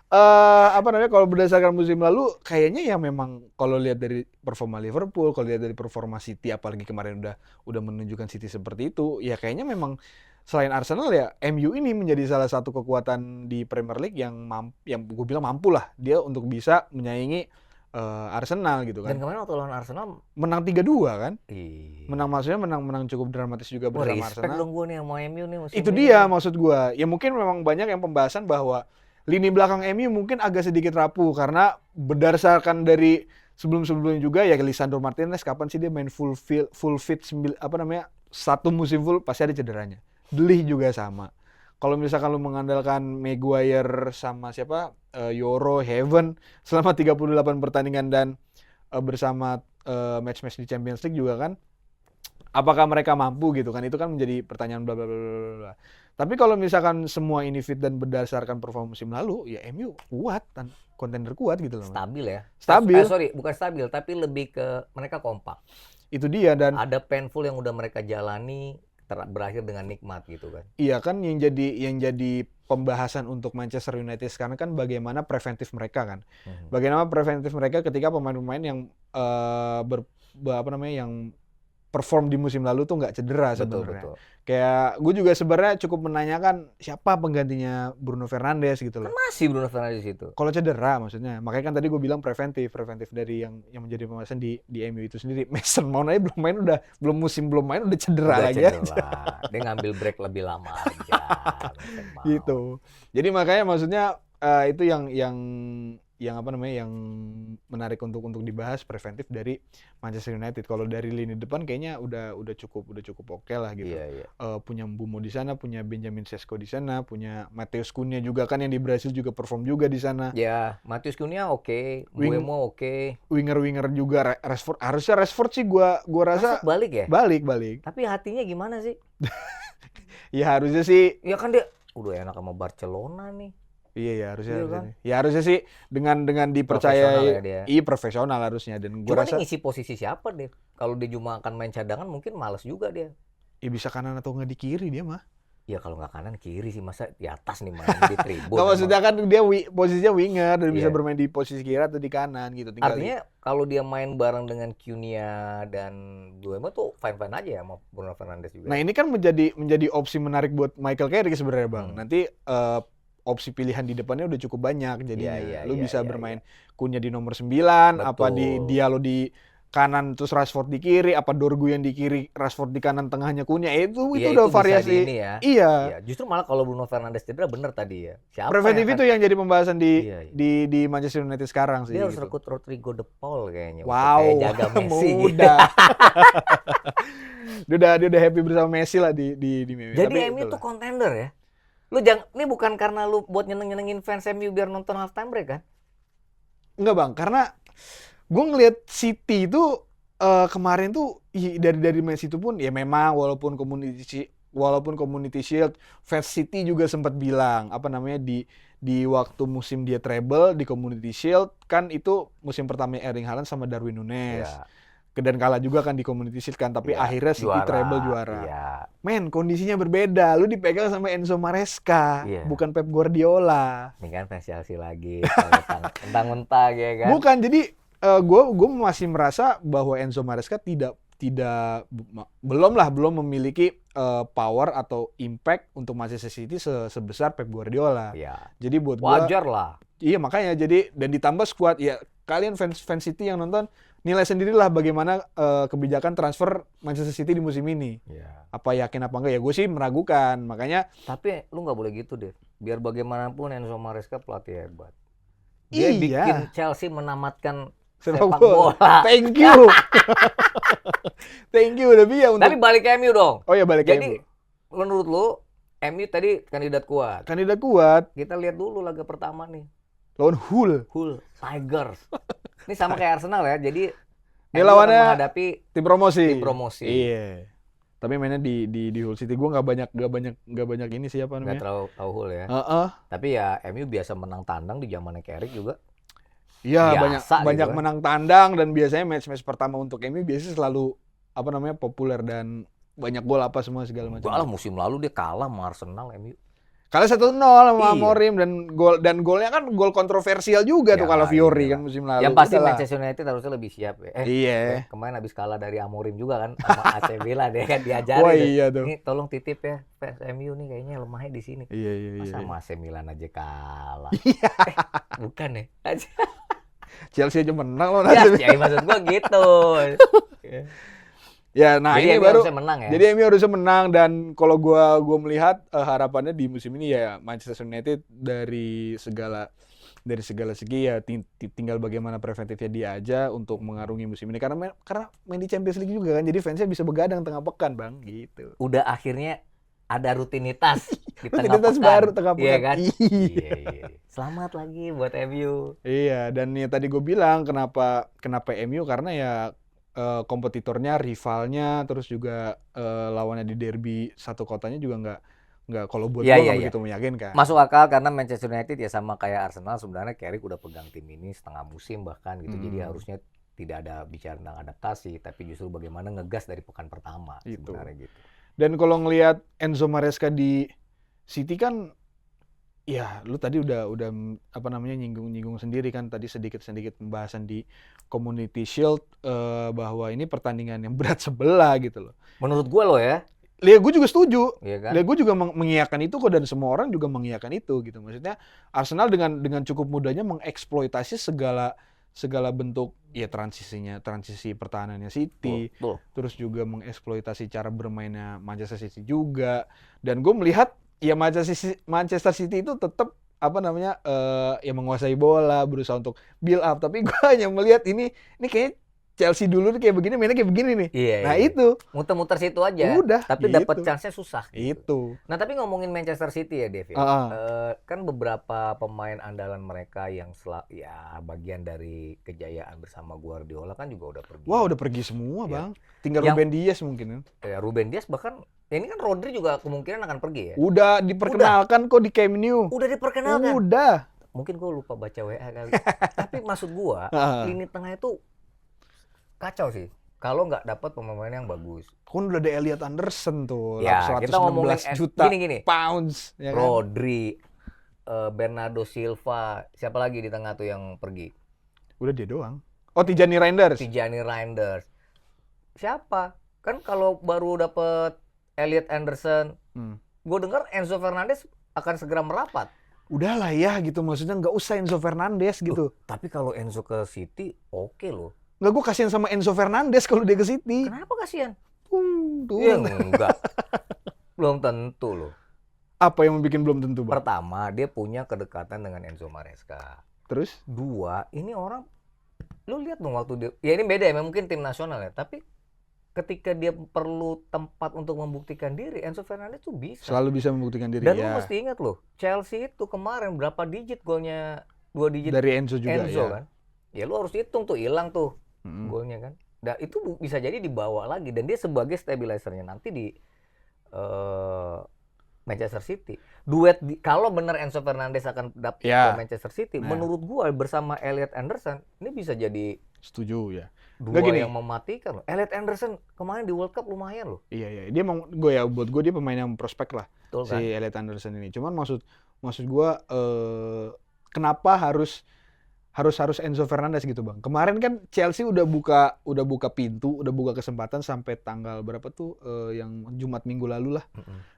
[SPEAKER 2] Kalau berdasarkan musim lalu kayaknya ya memang kalau lihat dari performa Liverpool, kalau lihat dari performa City apalagi kemarin udah menunjukkan City seperti itu, ya kayaknya memang selain Arsenal ya MU ini menjadi salah satu kekuatan di Premier League yang gue bilang mampu lah dia untuk bisa menyaingi Arsenal gitu kan.
[SPEAKER 1] Dan kemarin waktu lawan Arsenal
[SPEAKER 2] menang 3-2 kan? Menang cukup dramatis juga bersama Arsenal.
[SPEAKER 1] Respect dong gue nih sama MU nih musim
[SPEAKER 2] itu dia maksud gue. Ya mungkin memang banyak yang pembahasan bahwa lini belakang MU mungkin agak sedikit rapuh karena berdasarkan dari sebelum-sebelumnya juga ya Lisandro Martinez kapan sih dia main full fit satu musim full pasti ada cederanya. Delih juga sama. Kalau misalkan lu mengandalkan Maguire sama Yoro, Heaven selama 38 pertandingan dan bersama match-match di Champions League juga kan, apakah mereka mampu gitu kan? Itu kan menjadi pertanyaan bla bla bla bla. Tapi kalau misalkan semua ini fit dan berdasarkan performa musim lalu, ya MU kuat dan kontender kuat gitu loh.
[SPEAKER 1] Stabil ya.
[SPEAKER 2] Stabil.
[SPEAKER 1] Bukan stabil, tapi lebih ke mereka kompak.
[SPEAKER 2] Itu dia dan
[SPEAKER 1] ada painful yang udah mereka jalani berakhir dengan nikmat gitu kan.
[SPEAKER 2] Iya kan yang jadi pembahasan untuk Manchester United sekarang kan bagaimana preventif mereka kan. Bagaimana preventif mereka ketika pemain-pemain yang yang perform di musim lalu tuh nggak cedera sebenarnya. Kayak gue juga sebenarnya cukup menanyakan siapa penggantinya Bruno Fernandes gitu loh.
[SPEAKER 1] Kan masih Bruno Fernandes itu.
[SPEAKER 2] Kalau cedera maksudnya. Makanya kan tadi gue bilang preventif dari yang menjadi pembahasan di MU itu sendiri. Mason Mount aja belum main udah cedera lagi aja.
[SPEAKER 1] Dia ngambil break lebih lama aja.
[SPEAKER 2] Gitu. Jadi makanya maksudnya itu yang menarik untuk dibahas preventif dari Manchester United. Kalau dari lini depan kayaknya udah cukup oke lah gitu.
[SPEAKER 1] Iya.
[SPEAKER 2] Punya Mbeumo di sana, punya Benjamin Sesko di sana, punya Matheus Cunha juga kan yang di Brasil juga perform juga di sana.
[SPEAKER 1] Ya, Matheus Cunha oke, Mbeumo oke.
[SPEAKER 2] Winger juga Rashford sih gua rasa
[SPEAKER 1] balik ya?
[SPEAKER 2] Balik.
[SPEAKER 1] Tapi hatinya gimana sih?
[SPEAKER 2] Ya harusnya sih.
[SPEAKER 1] Ya kan dia udah enak sama Barcelona nih.
[SPEAKER 2] Iya harusnya kan? Ya harusnya sih dengan dipercayai profesional harusnya dan
[SPEAKER 1] gua rasa ngisi posisi siapa deh? Kalau dia cuma akan main cadangan mungkin malas juga dia.
[SPEAKER 2] Ya bisa kanan atau nggak di kiri dia mah.
[SPEAKER 1] Ya kalau nggak kanan kiri sih masa di atas nih main di tribun.
[SPEAKER 2] Nggak maksudnya kan dia posisinya winger dan bisa bermain di posisi kiri atau di kanan gitu.
[SPEAKER 1] Artinya kalau dia main bareng dengan Cunha dan Mbeumo tuh fine aja ya sama Bruno Fernandes juga.
[SPEAKER 2] Nah ini kan menjadi opsi menarik buat Michael Carrick sebenarnya Bang. Nanti opsi pilihan di depannya udah cukup banyak jadinya. Lu bisa bermain Cunha di nomor 9, apa di Diallo di kanan terus Rashford di kiri, apa Dorgu yang di kiri, Rashford di kanan tengahnya Cunha. Itu udah variasi. Iya.
[SPEAKER 1] Justru malah kalau Bruno Fernandes cedera bener tadi ya. Siapa
[SPEAKER 2] preventif itu yang jadi pembahasan di Manchester United sekarang sih.
[SPEAKER 1] Dia harus rekrut Rodrigo De Paul kayaknya.
[SPEAKER 2] Wow.
[SPEAKER 1] Jaga Messi.
[SPEAKER 2] Mudah. dia udah happy bersama Messi lah di MU.
[SPEAKER 1] Jadi MU itu kontender ya. Lu ini bukan karena lu buat nyenengin fans MU biar nonton halftime break kan?
[SPEAKER 2] Enggak Bang, karena gue ngelihat City itu kemarin tuh dari match itu pun ya memang walaupun Community Shield fans City juga sempat bilang di waktu musim dia treble di Community Shield kan itu musim pertama Erling Haaland sama Darwin Núñez. Ya. Dan kalah juga kan di Community Shield kan, tapi akhirnya City treble juara.
[SPEAKER 1] Iya.
[SPEAKER 2] Men, kondisinya berbeda. Lu dipegang sama Enzo Maresca, bukan Pep Guardiola.
[SPEAKER 1] Ini kan fans Chelsea lagi, mentang-mentang ya kan.
[SPEAKER 2] Bukan, jadi gue masih merasa bahwa Enzo Maresca belum memiliki power atau impact untuk Manchester City sebesar Pep Guardiola.
[SPEAKER 1] Iya.
[SPEAKER 2] Jadi buat
[SPEAKER 1] wajar lah.
[SPEAKER 2] Iya makanya dan ditambah skuad ya kalian fans City yang nonton nilai sendirilah bagaimana kebijakan transfer Manchester City di musim ini.
[SPEAKER 1] Yeah.
[SPEAKER 2] Apa yakin apa enggak ya? Gue sih meragukan. Makanya.
[SPEAKER 1] Tapi lu nggak boleh gitu deh. Biar bagaimanapun Enzo Maresca pelatih hebat. Dia bikin Chelsea menamatkan sepak bola.
[SPEAKER 2] Thank you. Thank you.
[SPEAKER 1] Tapi balik ke MU dong.
[SPEAKER 2] Oh ya balik ke MU.
[SPEAKER 1] Jadi menurut lu MU tadi kandidat kuat.
[SPEAKER 2] Kandidat kuat.
[SPEAKER 1] Kita lihat dulu laga pertama nih.
[SPEAKER 2] Lawan Hull
[SPEAKER 1] Tigers. Ini sama kayak Arsenal ya. Jadi
[SPEAKER 2] dia lawannya
[SPEAKER 1] menghadapi
[SPEAKER 2] tim promosi.
[SPEAKER 1] Iya.
[SPEAKER 2] Tapi mainnya di Hull City. Gue nggak banyak ini siapa namanya.
[SPEAKER 1] Nggak terlalu tahu Hull ya. Tapi ya MU biasa menang tandang di zamannya Carrick juga.
[SPEAKER 2] Iya, banyak menang tandang dan biasanya match pertama untuk MU biasanya selalu populer dan banyak gol apa semua segala macam.
[SPEAKER 1] Enggak lah, musim lalu dia kalah sama Arsenal MU.
[SPEAKER 2] Kalah 1-0 sama Amorim dan golnya kan gol kontroversial juga tuh kalau Fiori kan musim lalu.
[SPEAKER 1] Yang pasti Manchester United harusnya lebih siap ya.
[SPEAKER 2] Iya.
[SPEAKER 1] Kemarin habis kalah dari Amorim juga kan sama AC Milan dia kan diajarin.
[SPEAKER 2] Wah, iya tuh.
[SPEAKER 1] Ini tolong titip ya fans MU nih kayaknya lemahnya di sini.
[SPEAKER 2] Iya.
[SPEAKER 1] Sama AC Milan aja kalah. Bukan ya.
[SPEAKER 2] Chelsea aja menang loh.
[SPEAKER 1] Ya maksud gua gitu.
[SPEAKER 2] Ya, nah
[SPEAKER 1] jadi
[SPEAKER 2] ini baru
[SPEAKER 1] menang ya.
[SPEAKER 2] Jadi MU harusnya menang dan kalau gua melihat harapannya di musim ini ya Manchester United dari segala segi ya tinggal bagaimana preventifnya dia aja untuk mengarungi musim ini karena main di Champions League juga kan. Jadi fansnya bisa begadang tengah pekan, Bang, gitu.
[SPEAKER 1] Udah akhirnya ada rutinitas di tengah
[SPEAKER 2] rutinitas
[SPEAKER 1] pekan.
[SPEAKER 2] baru tengah pekan.
[SPEAKER 1] Iya kan?
[SPEAKER 2] Iya.
[SPEAKER 1] Selamat lagi buat MU.
[SPEAKER 2] Iya, dan ya tadi gue bilang kenapa MU karena ya kompetitornya, rivalnya, terus juga lawannya di derby satu kotanya juga nggak kalau buat gue nggak begitu meyakinkan.
[SPEAKER 1] Masuk akal karena Manchester United ya sama kayak Arsenal sebenarnya Carrick udah pegang tim ini setengah musim bahkan gitu. Jadi harusnya tidak ada bicara tentang adaptasi, tapi justru bagaimana ngegas dari pekan pertama sebenarnya gitu.
[SPEAKER 2] Dan kalau ngelihat Enzo Maresca di City kan ya, lu tadi udah nyinggung sendiri kan tadi sedikit pembahasan di Community Shield bahwa ini pertandingan yang berat sebelah gitu loh.
[SPEAKER 1] Menurut gue loh ya.
[SPEAKER 2] Gue juga setuju.
[SPEAKER 1] Iya kan?
[SPEAKER 2] Gue juga mengiyakan itu kok dan semua orang juga mengiyakan itu gitu. Maksudnya Arsenal dengan cukup mudahnya mengeksploitasi segala bentuk ya transisi pertahanannya City. Betul. Terus juga mengeksploitasi cara bermainnya Manchester City juga. Dan gue melihat ya Manchester City itu tetap ya menguasai bola, berusaha untuk build up. Tapi gue hanya melihat ini kayaknya Chelsea dulu kayak begini, mainnya kayak begini nih.
[SPEAKER 1] Iya,
[SPEAKER 2] nah itu
[SPEAKER 1] muter-muter situ aja.
[SPEAKER 2] Udah.
[SPEAKER 1] Tapi
[SPEAKER 2] gitu.
[SPEAKER 1] dapat chance-nya susah.
[SPEAKER 2] Itu.
[SPEAKER 1] Nah tapi ngomongin Manchester City ya, Dev. Kan beberapa pemain andalan mereka yang bagian dari kejayaan bersama Guardiola kan juga udah pergi.
[SPEAKER 2] Wah udah pergi semua bang. Tinggal Ruben Dias mungkin.
[SPEAKER 1] Ya Ruben Dias bahkan. Ini kan Rodri juga kemungkinan akan pergi ya.
[SPEAKER 2] Udah diperkenalkan kok di Camp Nou.
[SPEAKER 1] Udah diperkenalkan.
[SPEAKER 2] Udah.
[SPEAKER 1] Mungkin gue lupa baca WA kali. Tapi maksud gue lini tengah itu kacau sih. Kalau nggak dapat pemain yang bagus.
[SPEAKER 2] Kan udah ada Elliot Anderson tuh.
[SPEAKER 1] Ya,
[SPEAKER 2] 116 juta
[SPEAKER 1] gini.
[SPEAKER 2] pounds.
[SPEAKER 1] Ya kan? Rodri, Bernardo Silva, siapa lagi di tengah tuh yang pergi?
[SPEAKER 2] Udah dia doang. Oh Tijani Reinders.
[SPEAKER 1] Siapa? Kan kalau baru dapet Elliot Anderson, gue dengar Enzo Fernandez akan segera merapat.
[SPEAKER 2] Udahlah ya gitu, maksudnya nggak usah Enzo Fernandez gitu.
[SPEAKER 1] Tapi kalau Enzo ke City, oke loh.
[SPEAKER 2] Nggak, gue kasihan sama Enzo Fernandez kalau dia ke City.
[SPEAKER 1] Kenapa kasihan? Ya enggak. Belum tentu loh.
[SPEAKER 2] Apa yang membuat belum tentu, Bang?
[SPEAKER 1] Pertama, dia punya kedekatan dengan Enzo Maresca.
[SPEAKER 2] Terus?
[SPEAKER 1] Dua, ini orang, lu lihat dong waktu dia, ya ini beda ya, mungkin tim nasional ya, tapi ketika dia perlu tempat untuk membuktikan diri, Enzo Fernandez tuh bisa.
[SPEAKER 2] Selalu bisa membuktikan diri.
[SPEAKER 1] Dan lu mesti ingat loh, Chelsea itu kemarin berapa digit golnya? 2 digit.
[SPEAKER 2] Dari Enzo juga ya.
[SPEAKER 1] Kan? Ya lu harus hitung tuh, hilang tuh golnya kan. Dan itu bisa jadi dibawa lagi. Dan dia sebagai stabilizernya nanti di Manchester City. Kalau benar Enzo Fernandez akan dapat ke Manchester City, menurut gua bersama Elliot Anderson, ini bisa jadi
[SPEAKER 2] setuju ya.
[SPEAKER 1] Dua yang mematikan loh. Elliot Anderson kemarin di World Cup lumayan loh.
[SPEAKER 2] Iya. Dia buat gue dia pemain yang prospek lah. Betul, si Elliot Anderson ini. Cuman maksud gue kenapa harus Enzo Fernandez gitu bang? Kemarin kan Chelsea udah buka pintu, udah buka kesempatan sampai tanggal berapa tuh yang Jumat minggu lalu lah.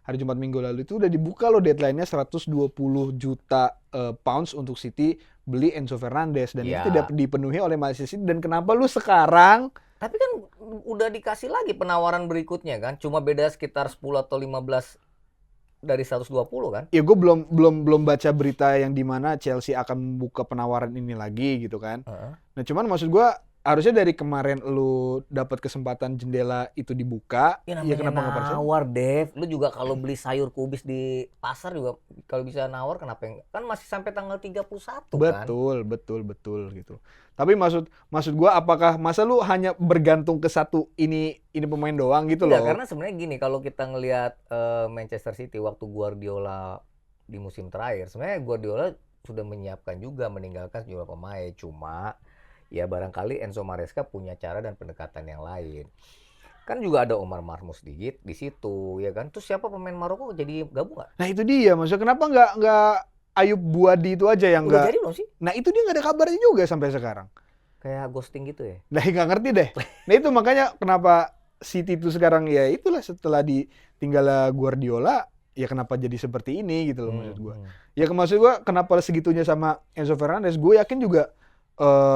[SPEAKER 2] Hari Jumat minggu lalu itu udah dibuka loh deadline-nya 120 juta pounds untuk City beli Enzo Fernandez dan itu tidak dipenuhi oleh Manchester City. Dan kenapa lu sekarang?
[SPEAKER 1] Tapi kan udah dikasih lagi penawaran berikutnya kan, cuma beda sekitar 10 atau 15 dari 120 kan?
[SPEAKER 2] Ya gue belum baca berita yang di mana Chelsea akan membuka penawaran ini lagi gitu kan. Nah cuman maksud gue harusnya dari kemarin lu dapat kesempatan jendela itu dibuka,
[SPEAKER 1] ya kenapa nggak percaya? Nawar, Dev. Lu juga kalau beli sayur kubis di pasar juga kalau bisa nawar, kenapa enggak? Kan masih sampai tanggal 31 kan?
[SPEAKER 2] Betul gitu. Tapi maksud gua, apakah masa lu hanya bergantung ke satu ini pemain doang gitu loh?
[SPEAKER 1] Enggak, karena sebenarnya gini, kalau kita ngelihat Manchester City waktu Guardiola di musim terakhir, sebenarnya Guardiola sudah menyiapkan juga meninggalkan sejumlah pemain, cuma ya barangkali Enzo Maresca punya cara dan pendekatan yang lain. Kan juga ada Omar Marmoush di situ, ya kan? Terus siapa pemain Maroko jadi gabung nggak?
[SPEAKER 2] Nah itu dia, maksudnya kenapa nggak Ayub Buadi itu aja yang nggak?
[SPEAKER 1] Udah jadi belum sih?
[SPEAKER 2] Nah itu dia nggak ada kabarnya juga sampai sekarang.
[SPEAKER 1] Kayak ghosting gitu ya?
[SPEAKER 2] Nah nggak ngerti deh. Nah itu makanya kenapa City itu sekarang ya itulah setelah ditinggal Guardiola, ya kenapa jadi seperti ini gitu loh maksud gue. Ya maksud gue kenapa segitunya sama Enzo Fernandez, gue yakin juga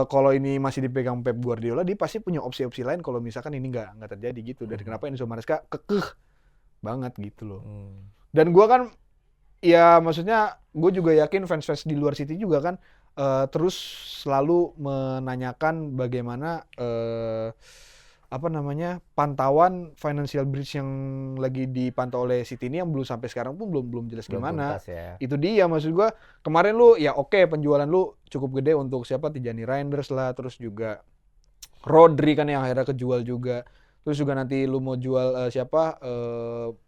[SPEAKER 2] kalau ini masih dipegang Pep Guardiola, dia pasti punya opsi-opsi lain kalau misalkan ini nggak terjadi gitu. Dan kenapa Enzo Maresca kekeh banget gitu loh. Dan gue kan, ya maksudnya gue juga yakin fans-fans di luar City juga kan terus selalu menanyakan bagaimana pantauan financial breach yang lagi dipantau oleh City ini yang belum sampai sekarang pun belum jelas gimana. Ya. Itu dia maksud gua, kemarin lu ya oke, penjualan lu cukup gede untuk siapa, Tijani Reinders lah, terus juga Rodri kan yang akhirnya kejual juga. Terus juga nanti lu mau jual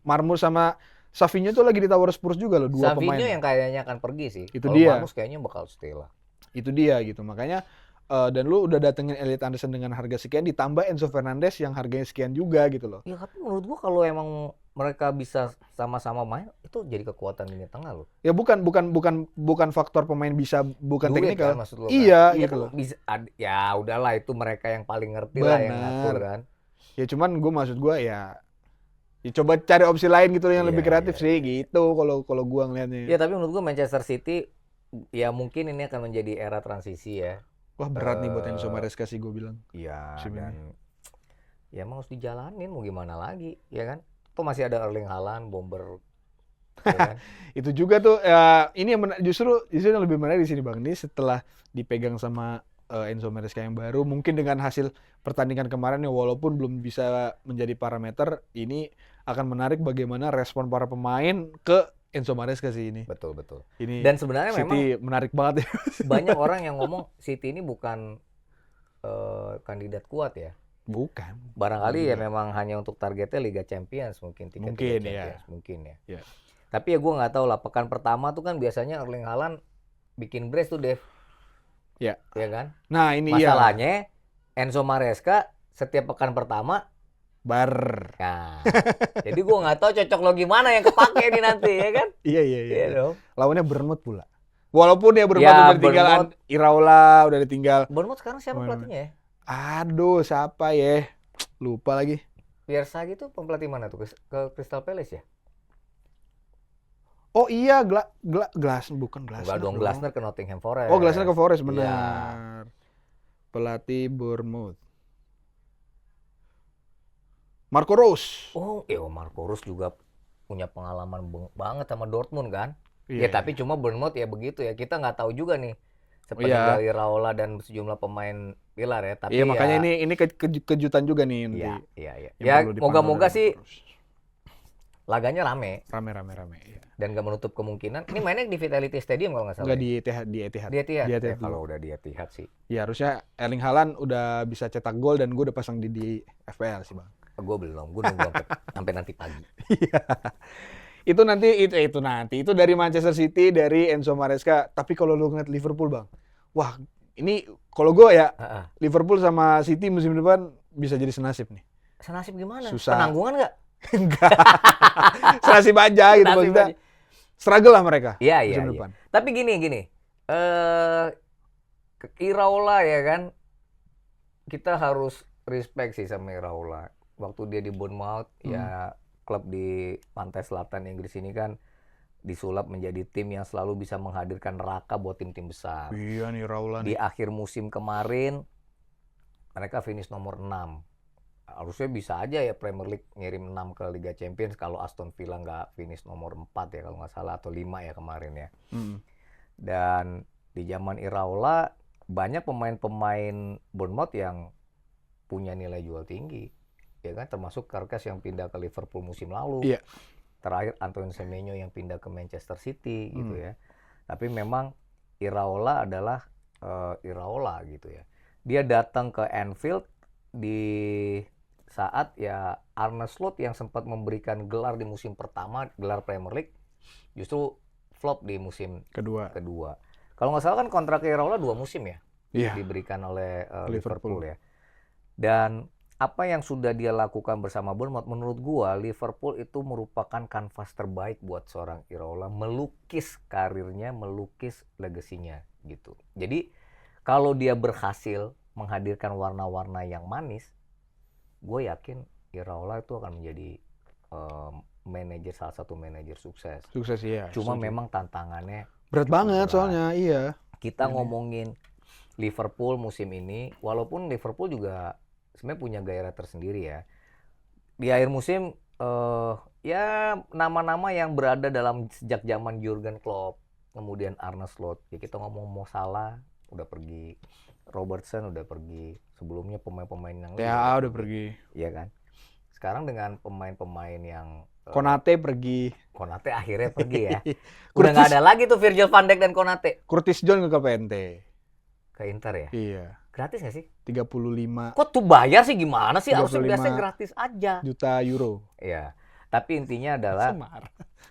[SPEAKER 2] Marmoush sama Savinho tuh lagi ditawar Spurs juga loh, dua pemain.
[SPEAKER 1] Savinho yang kayaknya akan pergi sih.
[SPEAKER 2] Itu dia.
[SPEAKER 1] Marmoush kayaknya bakal stay lah.
[SPEAKER 2] Itu dia gitu, makanya dan lu udah datengin Elliot Anderson dengan harga sekian, ditambah Enzo Fernandez yang harganya sekian juga gitu loh.
[SPEAKER 1] Ya tapi menurut gua kalau emang mereka bisa sama-sama main, itu jadi kekuatan lini tengah loh.
[SPEAKER 2] Ya bukan faktor pemain bisa, bukan teknikal.
[SPEAKER 1] Kan, maksud lu,
[SPEAKER 2] iya
[SPEAKER 1] kan?
[SPEAKER 2] gitu loh.
[SPEAKER 1] Bisa, ya udahlah, itu mereka yang paling ngerti lah yang ngatur kan.
[SPEAKER 2] Ya cuman maksud gua ya coba cari opsi lain gitu yang lebih kreatif sih gitu kalau gua ngelihatnya.
[SPEAKER 1] Ya tapi menurut gua Manchester City ya mungkin ini akan menjadi era transisi ya.
[SPEAKER 2] Wah berat nih buat Enzo Maresca sih gue bilang.
[SPEAKER 1] Iya, dan ya emang harus dijalanin, mau gimana lagi, ya kan? Tuh masih ada Erling Haaland, bomber. Ya kan?
[SPEAKER 2] Itu juga tuh ya, ini yang justru yang lebih menarik di sini Bang. Ini setelah dipegang sama Enzo Maresca yang baru, mungkin dengan hasil pertandingan kemarin ya walaupun belum bisa menjadi parameter, ini akan menarik bagaimana respon para pemain ke Enzo Maresca sih ini.
[SPEAKER 1] Betul.
[SPEAKER 2] Ini
[SPEAKER 1] dan sebenarnya
[SPEAKER 2] City
[SPEAKER 1] memang
[SPEAKER 2] menarik banget ya.
[SPEAKER 1] Banyak orang yang ngomong City ini bukan kandidat kuat ya.
[SPEAKER 2] Bukan.
[SPEAKER 1] Barangkali ya memang hanya untuk targetnya Liga Champions mungkin, tiket Liga Champions mungkin ya. Tapi ya gue nggak tahu lah, pekan pertama tuh kan biasanya Erling Haaland bikin brace tuh Dev. Ya kan?
[SPEAKER 2] Nah ini
[SPEAKER 1] masalahnya Enzo Maresca setiap pekan pertama
[SPEAKER 2] Nah,
[SPEAKER 1] jadi gue nggak tahu cocok lo gimana yang kepake nih nanti ya kan?
[SPEAKER 2] Iya. Lawannya Bournemouth pula. Walaupun dia udah ditinggal Iraola, udah ditinggal.
[SPEAKER 1] Bournemouth sekarang siapa pelatihnya ya?
[SPEAKER 2] Aduh, siapa ya? Lupa lagi.
[SPEAKER 1] Bielsa gitu, pelatih mana tuh? Ke Crystal Palace ya?
[SPEAKER 2] Oh iya, bukan Glasner.
[SPEAKER 1] Enggak dong, Glasner ke Nottingham Forest.
[SPEAKER 2] Oh, Glasner ke Forest, benar. Pelatih Bournemouth. Marco Rose.
[SPEAKER 1] Marco Rose juga punya pengalaman banget sama Dortmund kan. Ya tapi cuma Bournemouth ya begitu ya. Kita nggak tahu juga nih. Seperti dari Raola dan sejumlah pemain pilar ya. Tapi
[SPEAKER 2] makanya ini kejutan juga nih nanti.
[SPEAKER 1] Iya. Ya moga-moga sih laganya rame.
[SPEAKER 2] Iya.
[SPEAKER 1] Dan nggak menutup kemungkinan. Ini mainnya di Vitality Stadium kalau nggak salah.
[SPEAKER 2] Nggak di Etihad.
[SPEAKER 1] Di Etihad. Kalau udah di Etihad sih.
[SPEAKER 2] Ya harusnya Erling Haaland udah bisa cetak gol dan gue udah pasang di FPL sih Bang.
[SPEAKER 1] Gue belum, gue nunggu sampai nanti pagi.
[SPEAKER 2] Itu nanti itu dari Manchester City, dari Enzo Maresca. Tapi kalau lu ngeliat Liverpool Bang, wah ini kalau gue ya Liverpool sama City musim depan bisa jadi senasib nih.
[SPEAKER 1] Senasib gimana?
[SPEAKER 2] Susah.
[SPEAKER 1] Penanggungan nggak?
[SPEAKER 2] Enggak. Senasib aja gitu maksudnya. Struggle lah mereka musim depan.
[SPEAKER 1] Tapi gini. Iraola ya kan, kita harus respect sih sama Iraola. Waktu dia di Bournemouth, ya klub di pantai selatan Inggris ini kan, disulap menjadi tim yang selalu bisa menghadirkan neraka buat tim-tim besar.
[SPEAKER 2] Iya nih Iraola
[SPEAKER 1] nih. Di akhir musim kemarin mereka finish nomor 6. Harusnya bisa aja ya Premier League ngirim 6 ke Liga Champions kalau Aston Villa nggak finish nomor 4 ya kalau nggak salah, atau 5 ya kemarin ya. Dan di zaman Iraola banyak pemain-pemain Bournemouth yang punya nilai jual tinggi, ya kan, termasuk Carcass yang pindah ke Liverpool musim lalu.
[SPEAKER 2] Iya.
[SPEAKER 1] Terakhir Antoine Semenyo yang pindah ke Manchester City gitu ya. Tapi memang Iraola adalah Iraola gitu ya. Dia datang ke Anfield di saat ya Arne Slot yang sempat memberikan gelar di musim pertama, gelar Premier League, justru flop di musim kedua. Kalau nggak salah kan kontrak Iraola 2 musim ya, diberikan oleh Liverpool ya. Dan apa yang sudah dia lakukan bersama Bournemouth, menurut gua Liverpool itu merupakan kanvas terbaik buat seorang Iraola melukis karirnya, melukis legasinya gitu. Jadi kalau dia berhasil menghadirkan warna-warna yang manis, gue yakin Iraola itu akan menjadi salah satu manajer sukses.
[SPEAKER 2] Sukses ya.
[SPEAKER 1] Cuma memang tantangannya
[SPEAKER 2] berat banget soalnya, iya.
[SPEAKER 1] Kita ngomongin Liverpool musim ini, walaupun Liverpool juga sebenarnya punya gairah tersendiri ya. Di akhir musim ya nama-nama yang berada dalam sejak zaman Jurgen Klopp, kemudian Arne Slot. Ya kita ngomong Mo Salah udah pergi, Robertson udah pergi, sebelumnya pemain-pemain yang
[SPEAKER 2] TAA udah pergi.
[SPEAKER 1] Iya kan? Sekarang dengan pemain-pemain yang
[SPEAKER 2] Konate pergi.
[SPEAKER 1] Konate akhirnya pergi ya. Udah nggak ada lagi tuh Virgil van Dijk dan Konate.
[SPEAKER 2] Curtis Jones ke PNT.
[SPEAKER 1] Ke Inter ya?
[SPEAKER 2] Iya.
[SPEAKER 1] Gratis nggak sih?
[SPEAKER 2] 35.
[SPEAKER 1] Kok tuh bayar sih, gimana sih? Harusnya biasanya gratis aja.
[SPEAKER 2] Juta euro.
[SPEAKER 1] Iya. Tapi intinya adalah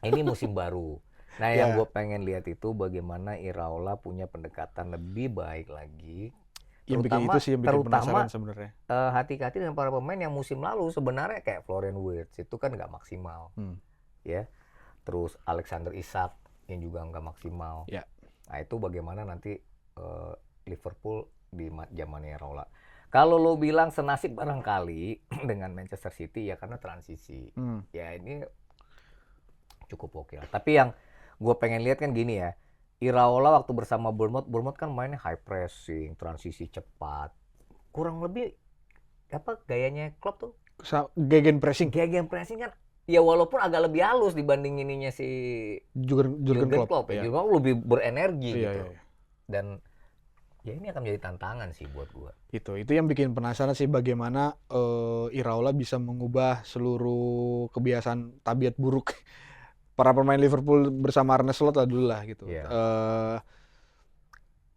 [SPEAKER 1] ini musim baru. Nah yang gue pengen lihat itu bagaimana Iraola punya pendekatan lebih baik lagi.
[SPEAKER 2] Yang bikin itu sih yang bikin penasaran sebenarnya.
[SPEAKER 1] Hati-hati dengan para pemain yang musim lalu sebenarnya kayak Florian Wirtz itu kan nggak maksimal, ya. Terus Alexander Isak yang juga nggak maksimal.
[SPEAKER 2] Ya.
[SPEAKER 1] Nah itu bagaimana nanti Liverpool di zamannya Iraola. Kalau lo bilang senasib barangkali dengan Manchester City ya karena transisi. Ya ini cukup oke lah. Tapi yang gue pengen lihat kan gini ya. Iraola waktu bersama Bournemouth kan mainnya high pressing, transisi cepat. Kurang lebih apa gayanya Klopp tuh?
[SPEAKER 2] Gegen pressing
[SPEAKER 1] kan ya walaupun agak lebih halus dibanding ininya si
[SPEAKER 2] Jurgen Klopp
[SPEAKER 1] ya. Jurgen Klopp lebih berenergi gitu.
[SPEAKER 2] Iya.
[SPEAKER 1] Dan ya ini akan menjadi tantangan sih buat gua.
[SPEAKER 2] Itu yang bikin penasaran sih bagaimana Iraola bisa mengubah seluruh kebiasaan tabiat buruk para pemain Liverpool bersama Arne Slot lah dulu lah gitu.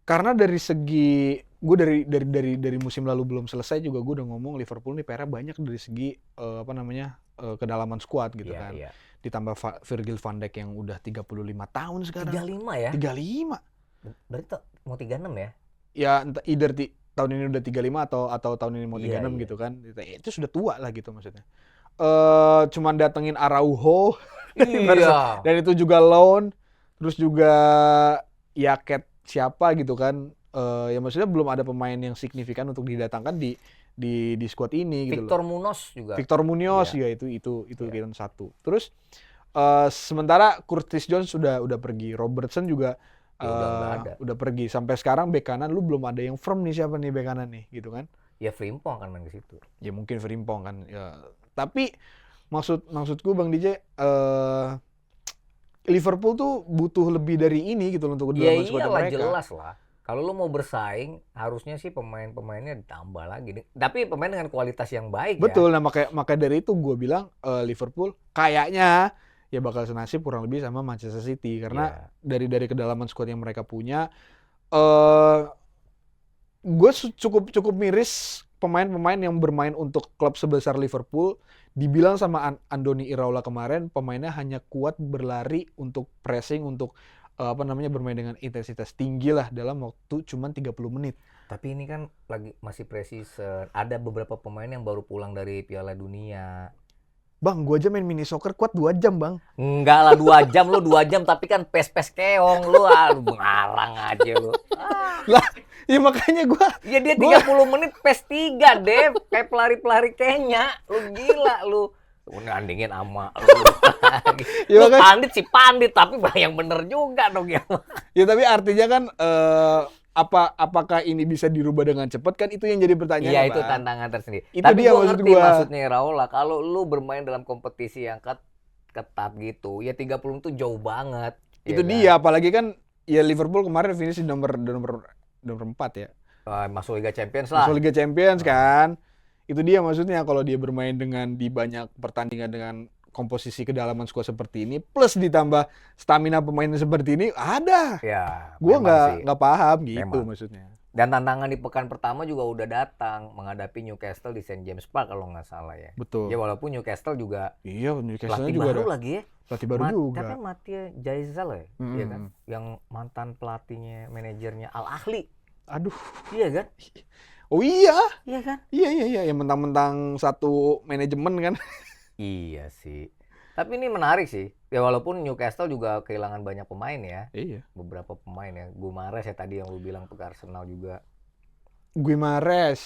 [SPEAKER 2] Karena dari segi gue dari musim lalu belum selesai juga gue udah ngomong Liverpool nih PR banyak dari segi kedalaman skuad gitu kan. Ditambah Virgil van Dijk yang udah 35 tahun sekarang.
[SPEAKER 1] 35 ya?
[SPEAKER 2] 35.
[SPEAKER 1] Berarti mau 36 ya?
[SPEAKER 2] Ya either tahun ini udah 35 atau tahun ini mau 36 gitu kan. Itu sudah tua lah gitu maksudnya. Cuman datengin Araujo.
[SPEAKER 1] Iya.
[SPEAKER 2] Dan itu juga loan, terus juga Yaket siapa gitu kan, ya maksudnya belum ada pemain yang signifikan untuk didatangkan di squad ini gitu.
[SPEAKER 1] Victor Munoz juga.
[SPEAKER 2] Victor Munoz ya itu kira satu. Terus sementara Curtis Jones sudah pergi, Robertson juga udah pergi. Sampai sekarang bek kanan lu belum ada yang firm nih, siapa nih bek kanan nih gitu kan?
[SPEAKER 1] Ya Frimpong kan main ke situ.
[SPEAKER 2] Ya mungkin Frimpong kan. Ya. Tapi maksudku Bang DJ, Liverpool tuh butuh lebih dari ini gitu loh untuk kedalaman skuad mereka.
[SPEAKER 1] Ya jelas lah. Kalau lo mau bersaing, harusnya sih pemain-pemainnya ditambah lagi. Tapi pemain dengan kualitas yang baik.
[SPEAKER 2] Betul, nah makanya dari itu gue bilang Liverpool kayaknya ya bakal senasib kurang lebih sama Manchester City karena dari kedalaman skuad yang mereka punya, gue cukup miris pemain-pemain yang bermain untuk klub sebesar Liverpool. Dibilang sama Andoni Iraola kemarin, pemainnya hanya kuat berlari untuk pressing, untuk bermain dengan intensitas tinggi lah dalam waktu cuma 30 menit.
[SPEAKER 1] Tapi ini kan masih pre-season. Ada beberapa pemain yang baru pulang dari Piala Dunia.
[SPEAKER 2] Bang, gua aja main mini soccer kuat 2 jam, Bang.
[SPEAKER 1] Enggak lah 2 jam, lu 2 jam tapi kan pes-pes keong lu, ngarang aja lu.
[SPEAKER 2] Lah, ya makanya gua.
[SPEAKER 1] Ya dia 30 menit pes 3, Dev. Kayak pelari-pelari Kenya. Lu gila lu. nandingin sama
[SPEAKER 2] Ya,
[SPEAKER 1] lu pandit sih pandit, tapi yang bener juga dong ya.
[SPEAKER 2] Ya tapi artinya kan apakah ini bisa dirubah dengan cepat kan itu yang jadi pertanyaan.
[SPEAKER 1] Iya, itu tantangan tersendiri.
[SPEAKER 2] Itu
[SPEAKER 1] Tapi
[SPEAKER 2] dia
[SPEAKER 1] gua
[SPEAKER 2] maksud
[SPEAKER 1] ngerti
[SPEAKER 2] gua.
[SPEAKER 1] maksudnya Raul lah, kalau lu bermain dalam kompetisi yang ketat gitu, ya 30 itu jauh banget.
[SPEAKER 2] Itu
[SPEAKER 1] ya
[SPEAKER 2] dia,
[SPEAKER 1] kan?
[SPEAKER 2] apalagi kan ya Liverpool kemarin finish di nomor 4 ya.
[SPEAKER 1] Masuk Liga Champions lah.
[SPEAKER 2] Masuk Liga Champions kan. Itu dia maksudnya kalau dia bermain dengan di banyak pertandingan dengan komposisi kedalaman skuad seperti ini plus ditambah stamina pemain seperti ini ada.
[SPEAKER 1] Ya,
[SPEAKER 2] Gua nggak paham gitu memang. Maksudnya.
[SPEAKER 1] Dan tantangan di pekan pertama juga udah datang menghadapi Newcastle di St. James Park kalau nggak salah ya.
[SPEAKER 2] Betul.
[SPEAKER 1] Ya walaupun Newcastle juga
[SPEAKER 2] Newcastle
[SPEAKER 1] pelatih
[SPEAKER 2] juga
[SPEAKER 1] baru
[SPEAKER 2] ada.
[SPEAKER 1] lagi ya.
[SPEAKER 2] Pelatih baru juga.
[SPEAKER 1] Tapi Mattia Jaisal ya, iya kan? Yang mantan pelatihnya, manajernya Al Ahly.
[SPEAKER 2] Aduh.
[SPEAKER 1] Iya kan?
[SPEAKER 2] Oh iya.
[SPEAKER 1] Iya kan?
[SPEAKER 2] Iya. Yang mentang-mentang satu manajemen kan.
[SPEAKER 1] Iya sih. Tapi ini menarik sih. Ya walaupun Newcastle juga kehilangan banyak pemain ya.
[SPEAKER 2] Iya.
[SPEAKER 1] Beberapa pemain ya. Guimarães ya tadi yang lu bilang ke Arsenal juga.
[SPEAKER 2] Guimarães,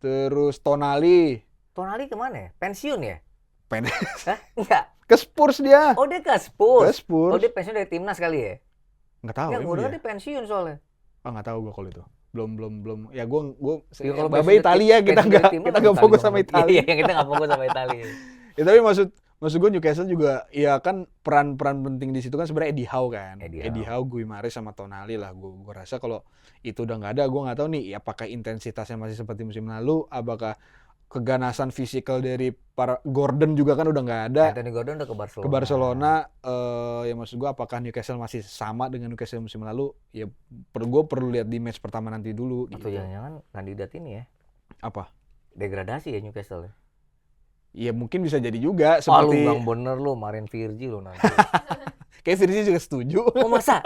[SPEAKER 2] terus Tonali.
[SPEAKER 1] Tonali kemana ya? Pensiun ya?
[SPEAKER 2] Hah?
[SPEAKER 1] Enggak.
[SPEAKER 2] Ke Spurs dia.
[SPEAKER 1] Oh dia ke Spurs.
[SPEAKER 2] Ke Spurs.
[SPEAKER 1] Oh dia pensiun dari timnas kali ya?
[SPEAKER 2] Nggak tahu.
[SPEAKER 1] Ya gue udah dia pensiun soalnya.
[SPEAKER 2] Nggak tahu gue kalau itu. Belum. Ya gue
[SPEAKER 1] ya, kalau
[SPEAKER 2] Italia kita nggak fokus sama Italia.
[SPEAKER 1] Iya, kita nggak fokus sama Italia.
[SPEAKER 2] Ya tapi maksud gue Newcastle juga ya kan peran penting di situ kan sebenarnya Eddie Howe kan. Eddie Howe, Guimarães sama Tonali lah. Gue rasa kalau itu udah nggak ada, gue nggak tahu nih apakah intensitasnya masih seperti musim lalu, apakah keganasan fisikal dari para Gordon juga kan udah nggak ada.
[SPEAKER 1] Anthony Gordon udah ke
[SPEAKER 2] Barcelona. Ya maksud gue apakah Newcastle masih sama dengan Newcastle musim lalu? Ya gue perlu lihat di match pertama nanti dulu.
[SPEAKER 1] Atau jangan-jangan kandidat ini ya?
[SPEAKER 2] Apa?
[SPEAKER 1] Degradasi ya Newcastle ya?
[SPEAKER 2] Ya mungkin bisa jadi juga seperti.
[SPEAKER 1] Lu bang bener lu, Marin Virgil lu nanti.
[SPEAKER 2] Kayak Virgil juga setuju.
[SPEAKER 1] Oh masa?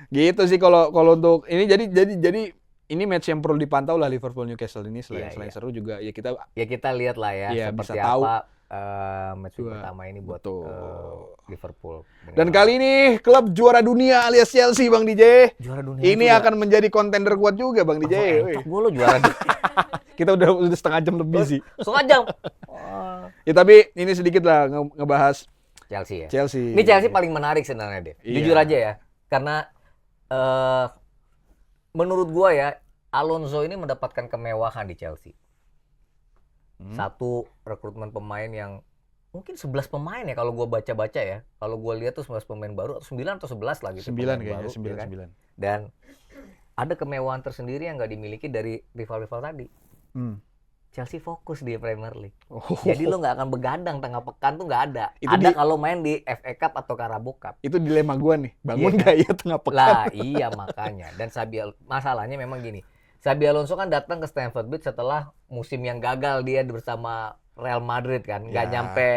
[SPEAKER 2] Gitu sih kalau untuk ini jadi ini match yang perlu dipantau lah Liverpool Newcastle ini selain seru juga ya kita
[SPEAKER 1] lihat lah ya seperti apa match pertama ini buat Liverpool.
[SPEAKER 2] Dan kali ini klub juara dunia alias Chelsea Bang DJ.
[SPEAKER 1] Juara dunia.
[SPEAKER 2] Ini akan menjadi kontender kuat juga Bang DJ.
[SPEAKER 1] Entok gue lo juara dunia.
[SPEAKER 2] Kita udah setengah jam lebih sih.
[SPEAKER 1] Setengah jam.
[SPEAKER 2] Ya tapi ini sedikit lah ngebahas
[SPEAKER 1] Chelsea ya.
[SPEAKER 2] Chelsea.
[SPEAKER 1] Ini Chelsea paling menarik sebenarnya deh. Iya. Jujur aja ya. Karena menurut gua ya Alonso ini mendapatkan kemewahan di Chelsea. Satu rekrutmen pemain yang mungkin 11 pemain ya kalau gua baca-baca ya. Kalau gua lihat tuh 11 pemain baru, 9 atau 11 lah gitu.
[SPEAKER 2] 9 kayaknya, 9.
[SPEAKER 1] Kan? Dan ada kemewahan tersendiri yang nggak dimiliki dari rival-rival tadi. Chelsea fokus di Premier League. Jadi lo nggak akan begadang tengah pekan tuh nggak ada. Ada kalau main di FA Cup atau Carabao Cup.
[SPEAKER 2] Itu dilema gua nih. Bangun nggak ya tengah pekan?
[SPEAKER 1] Lah iya makanya. Dan masalahnya memang gini. Xabi Alonso kan datang ke Stamford Bridge setelah musim yang gagal dia bersama Real Madrid kan. Nggak nyampe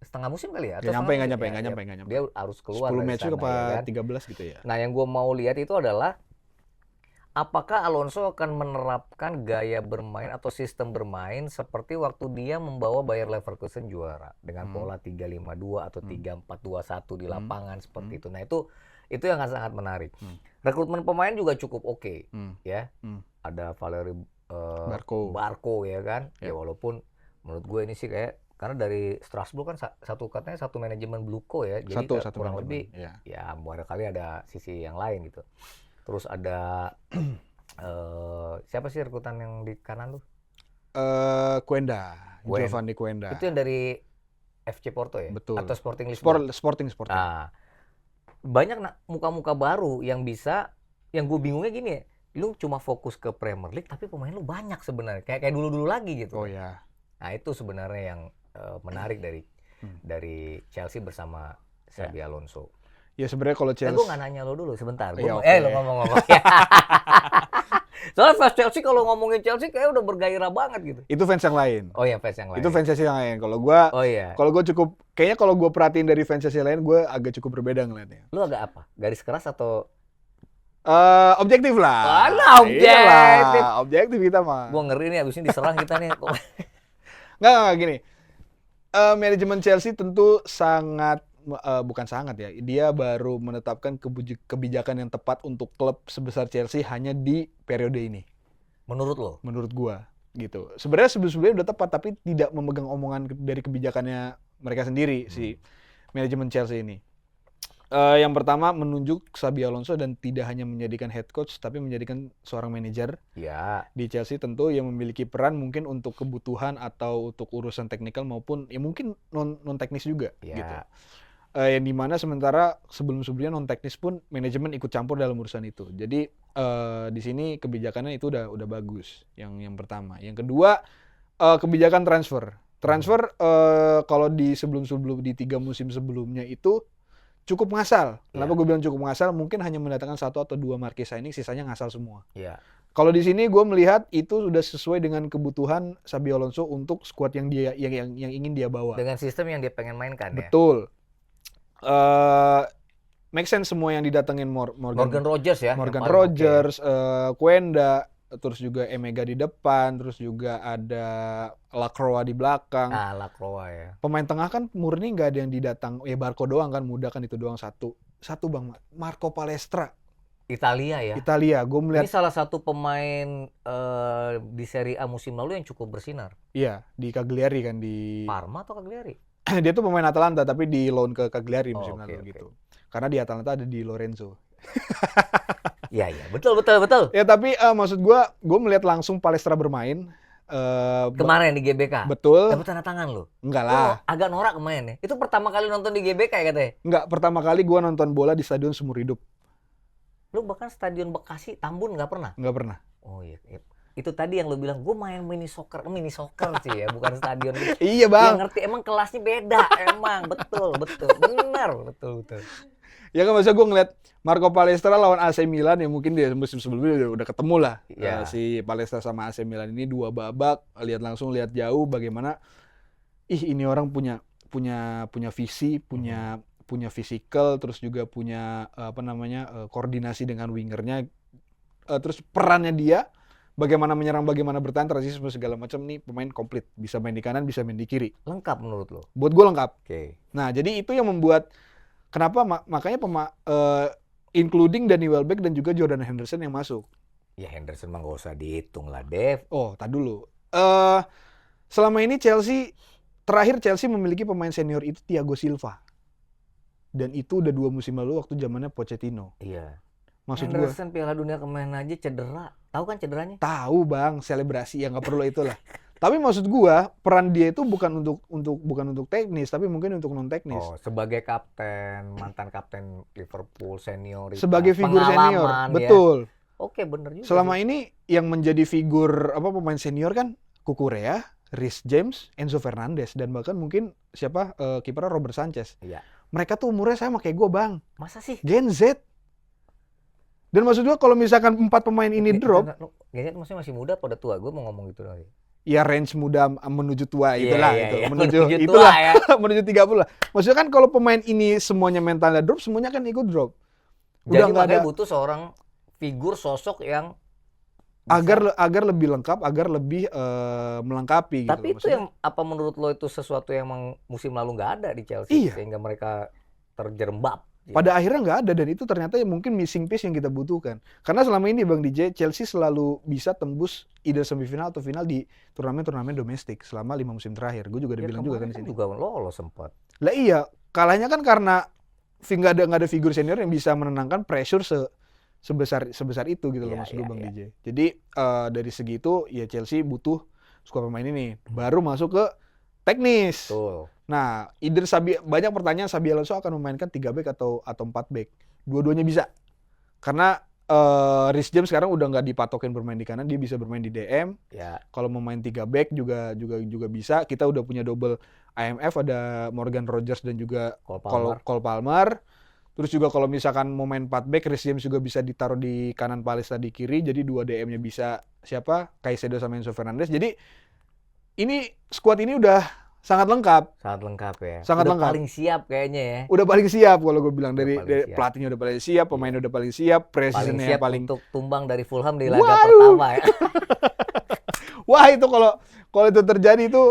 [SPEAKER 1] setengah musim kali ya?
[SPEAKER 2] Nggak nyampe.
[SPEAKER 1] Dia harus keluar
[SPEAKER 2] 10 match ke
[SPEAKER 1] ya kan?
[SPEAKER 2] 13 gitu ya.
[SPEAKER 1] Nah yang gue mau lihat itu adalah apakah Alonso akan menerapkan gaya bermain atau sistem bermain seperti waktu dia membawa Bayer Leverkusen juara dengan pola 3-5-2 atau 3-4-2-1 di lapangan seperti itu. Nah itu yang sangat menarik. Rekrutmen pemain juga cukup oke, ya. Ada Valery Barco ya kan. Ya walaupun menurut gue ini sih kayak karena dari Strasbourg kan katanya satu manajemen Bluko ya. Jadi
[SPEAKER 2] satu
[SPEAKER 1] kurang lebih ya barangkali ada sisi yang lain gitu. Terus ada siapa sih rekrutan yang di kanan tuh?
[SPEAKER 2] Giovanni Quenda.
[SPEAKER 1] Itu yang dari FC Porto ya?
[SPEAKER 2] Betul.
[SPEAKER 1] Atau Sporting Lisbon?
[SPEAKER 2] Sporting.
[SPEAKER 1] Nah, banyak muka-muka baru yang bisa, yang gue bingungnya gini ya, lu cuma fokus ke Premier League tapi pemain lu banyak sebenarnya, kayak dulu-dulu lagi gitu.
[SPEAKER 2] Oh ya.
[SPEAKER 1] Nah itu sebenarnya yang menarik dari Chelsea bersama Xabi Alonso.
[SPEAKER 2] Ya sebenarnya kalau Chelsea.
[SPEAKER 1] Gue nggak nanya lo dulu sebentar. Lo ngomong-ngomong. Soalnya fans Chelsea kalau ngomongin Chelsea kayak udah bergairah banget gitu.
[SPEAKER 2] Itu fans yang lain.
[SPEAKER 1] Oh iya fans yang lain.
[SPEAKER 2] Itu fans Chelsea yang lain. Kalau gue cukup kayaknya kalau gue perhatiin dari fans Chelsea lain gue agak cukup berbeda ngeliatnya.
[SPEAKER 1] Lu agak apa? Garis keras atau?
[SPEAKER 2] Objektif lah.
[SPEAKER 1] Objektif.
[SPEAKER 2] Objektif kita mah.
[SPEAKER 1] Gue ngeri nih abis ini diserang kita nih.
[SPEAKER 2] Nggak gini. Manajemen Chelsea tentu bukan sangat ya. Dia baru menetapkan kebijakan yang tepat untuk klub sebesar Chelsea hanya di periode ini.
[SPEAKER 1] Menurut lo?
[SPEAKER 2] Menurut gua. gitu. Sebenarnya sebelumnya udah tepat tapi tidak memegang omongan dari kebijakannya mereka sendiri si manajemen Chelsea ini. Yang pertama menunjuk Xabi Alonso dan tidak hanya menjadikan head coach tapi menjadikan seorang manajer di Chelsea, tentu yang memiliki peran mungkin untuk kebutuhan atau untuk urusan teknikal maupun ya mungkin non teknis juga gitu. Yang dimana sementara sebelumnya non teknis pun manajemen ikut campur dalam urusan itu. Jadi di sini kebijakannya itu udah bagus. Yang pertama. Yang kedua kebijakan transfer. Kalau di sebelum di 3 musim sebelumnya itu cukup ngasal. Kenapa gue bilang cukup ngasal? Mungkin hanya mendatangkan 1 atau 2 marquee signing, sisanya ngasal semua. Kalau di sini gue melihat itu sudah sesuai dengan kebutuhan Xabi Alonso untuk skuad yang ingin dia bawa.
[SPEAKER 1] Dengan sistem yang dia pengen mainkan.
[SPEAKER 2] Betul. Make sense semua yang didatengin
[SPEAKER 1] Morgan Rogers ya.
[SPEAKER 2] Morgan Rogers, Quenda, terus juga Emega di depan, terus juga ada Lacroix di belakang.
[SPEAKER 1] Lacroix ya.
[SPEAKER 2] Pemain tengah kan murni nggak ada yang didatang. Barco doang kan, muda kan itu doang satu Bang. Marco Palestra.
[SPEAKER 1] Italia ya.
[SPEAKER 2] Gue melihat.
[SPEAKER 1] Ini salah satu pemain di Serie A musim lalu yang cukup bersinar.
[SPEAKER 2] Iya, di Cagliari kan di.
[SPEAKER 1] Parma atau Cagliari?
[SPEAKER 2] Dia tuh pemain Atalanta tapi di loan ke Cagliari musim lalu gitu. Karena di Atalanta ada di Lorenzo.
[SPEAKER 1] Iya, betul.
[SPEAKER 2] Ya tapi maksud gue melihat langsung Palestra bermain.
[SPEAKER 1] Kemarin di GBK?
[SPEAKER 2] Betul.
[SPEAKER 1] Dapat tanda tangan lo?
[SPEAKER 2] Enggak lah.
[SPEAKER 1] Agak norak kemarin ya? Itu pertama kali nonton di GBK ya katanya?
[SPEAKER 2] Enggak, pertama kali gue nonton bola di stadion seumur hidup.
[SPEAKER 1] Lu bahkan stadion Bekasi, Tambun nggak pernah?
[SPEAKER 2] Nggak pernah.
[SPEAKER 1] Oh iya. Itu tadi yang lu bilang, gue main mini soccer sih ya, bukan stadion.
[SPEAKER 2] Iya bang.
[SPEAKER 1] Dia ngerti, emang kelasnya beda, emang betul, benar, betul.
[SPEAKER 2] Ya kan maksudnya gue ngeliat Marco Palestra lawan AC Milan ya mungkin dia musim sebelumnya udah ketemu lah. Si Palestra sama AC Milan ini 2 babak, lihat jauh bagaimana ini orang punya visi, punya physical, terus juga punya koordinasi dengan wingernya, terus perannya dia bagaimana menyerang, bagaimana bertahan, transisi segala macam nih pemain komplit, bisa main di kanan, bisa main di kiri.
[SPEAKER 1] Lengkap menurut lo?
[SPEAKER 2] Buat gue lengkap.
[SPEAKER 1] Nah
[SPEAKER 2] jadi itu yang membuat kenapa makanya including Danny Welbeck dan juga Jordan Henderson yang masuk.
[SPEAKER 1] Ya Henderson mah gak usah dihitung lah, Dev.
[SPEAKER 2] Tadi dulu. Selama ini Chelsea memiliki pemain senior itu Thiago Silva. Dan itu udah 2 musim lalu waktu zamannya Pochettino.
[SPEAKER 1] Iya.
[SPEAKER 2] Maksud
[SPEAKER 1] Henderson Piala Dunia kemarin aja cedera. Tahu kan cederanya?
[SPEAKER 2] Tahu bang, selebrasi ya nggak perlu itulah. Tapi maksud gua peran dia itu bukan untuk teknis, tapi mungkin untuk non teknis.
[SPEAKER 1] Sebagai mantan kapten Liverpool senior.
[SPEAKER 2] Sebagai figur senior, betul.
[SPEAKER 1] Oke, bener juga.
[SPEAKER 2] Selama ini yang menjadi figur pemain senior kan Cucurella, Reece James, Enzo Fernandez dan bahkan mungkin kipernya Robert Sanchez.
[SPEAKER 1] Iya.
[SPEAKER 2] Mereka tuh umurnya sama kayak gua bang.
[SPEAKER 1] Masa sih?
[SPEAKER 2] Gen Z. Dan maksud gua kalau misalkan 4 pemain ini drop,
[SPEAKER 1] Gen Z maksudnya masih muda pada tua. Gua mau ngomong gitu lagi.
[SPEAKER 2] Ya range muda menuju tua itulah itu.
[SPEAKER 1] Menuju
[SPEAKER 2] itulah
[SPEAKER 1] ya.
[SPEAKER 2] Menuju 30 lah. Maksudnya kan kalau pemain ini semuanya mentalnya drop, semuanya kan ikut drop.
[SPEAKER 1] Udah jadi makanya butuh seorang figur sosok yang
[SPEAKER 2] agar lebih lengkap, agar lebih melengkapi.
[SPEAKER 1] Tapi
[SPEAKER 2] gitu,
[SPEAKER 1] itu yang apa menurut lo itu sesuatu yang musim lalu nggak ada di Chelsea sehingga mereka terjerembab.
[SPEAKER 2] Pada akhirnya nggak ada dan itu ternyata mungkin missing piece yang kita butuhkan. Karena selama ini Bang DJ, Chelsea selalu bisa tembus either semifinal atau final di turnamen domestik selama 5 musim terakhir. Gue juga udah bilang juga kan di sini.
[SPEAKER 1] Juga lolos sempat.
[SPEAKER 2] Lah iya, kalahnya kan karena nggak ada figur senior yang bisa menenangkan pressure sebesar itu gitu loh maksud gue Bang DJ. Jadi dari segi itu ya Chelsea butuh skuad pemain ini baru masuk ke teknis.
[SPEAKER 1] Betul.
[SPEAKER 2] Nah, banyak pertanyaan Xabi Alonso akan memainkan 3 back atau 4 back. Dua-duanya bisa. Karena Reece James sekarang udah nggak dipatokin bermain di kanan, dia bisa bermain di DM.
[SPEAKER 1] Ya.
[SPEAKER 2] Kalau mau main 3 back juga bisa. Kita udah punya double IMF, ada Morgan Rogers dan juga Cole Palmer. Terus juga kalau misalkan mau main 4 back, Reece James juga bisa ditaruh di kanan, Palestra di kiri. Jadi 2 DM-nya bisa Caicedo sama Enzo Fernandez. Jadi ini squad ini udah sangat lengkap.
[SPEAKER 1] Sangat lengkap ya.
[SPEAKER 2] Udah
[SPEAKER 1] paling siap kayaknya ya.
[SPEAKER 2] Udah paling siap kalau gue bilang dari pelatihnya udah paling siap, pemainnya udah paling siap, presidennya paling
[SPEAKER 1] untuk tumbang dari Fulham di laga pertama ya.
[SPEAKER 2] Wah, itu kalau itu terjadi itu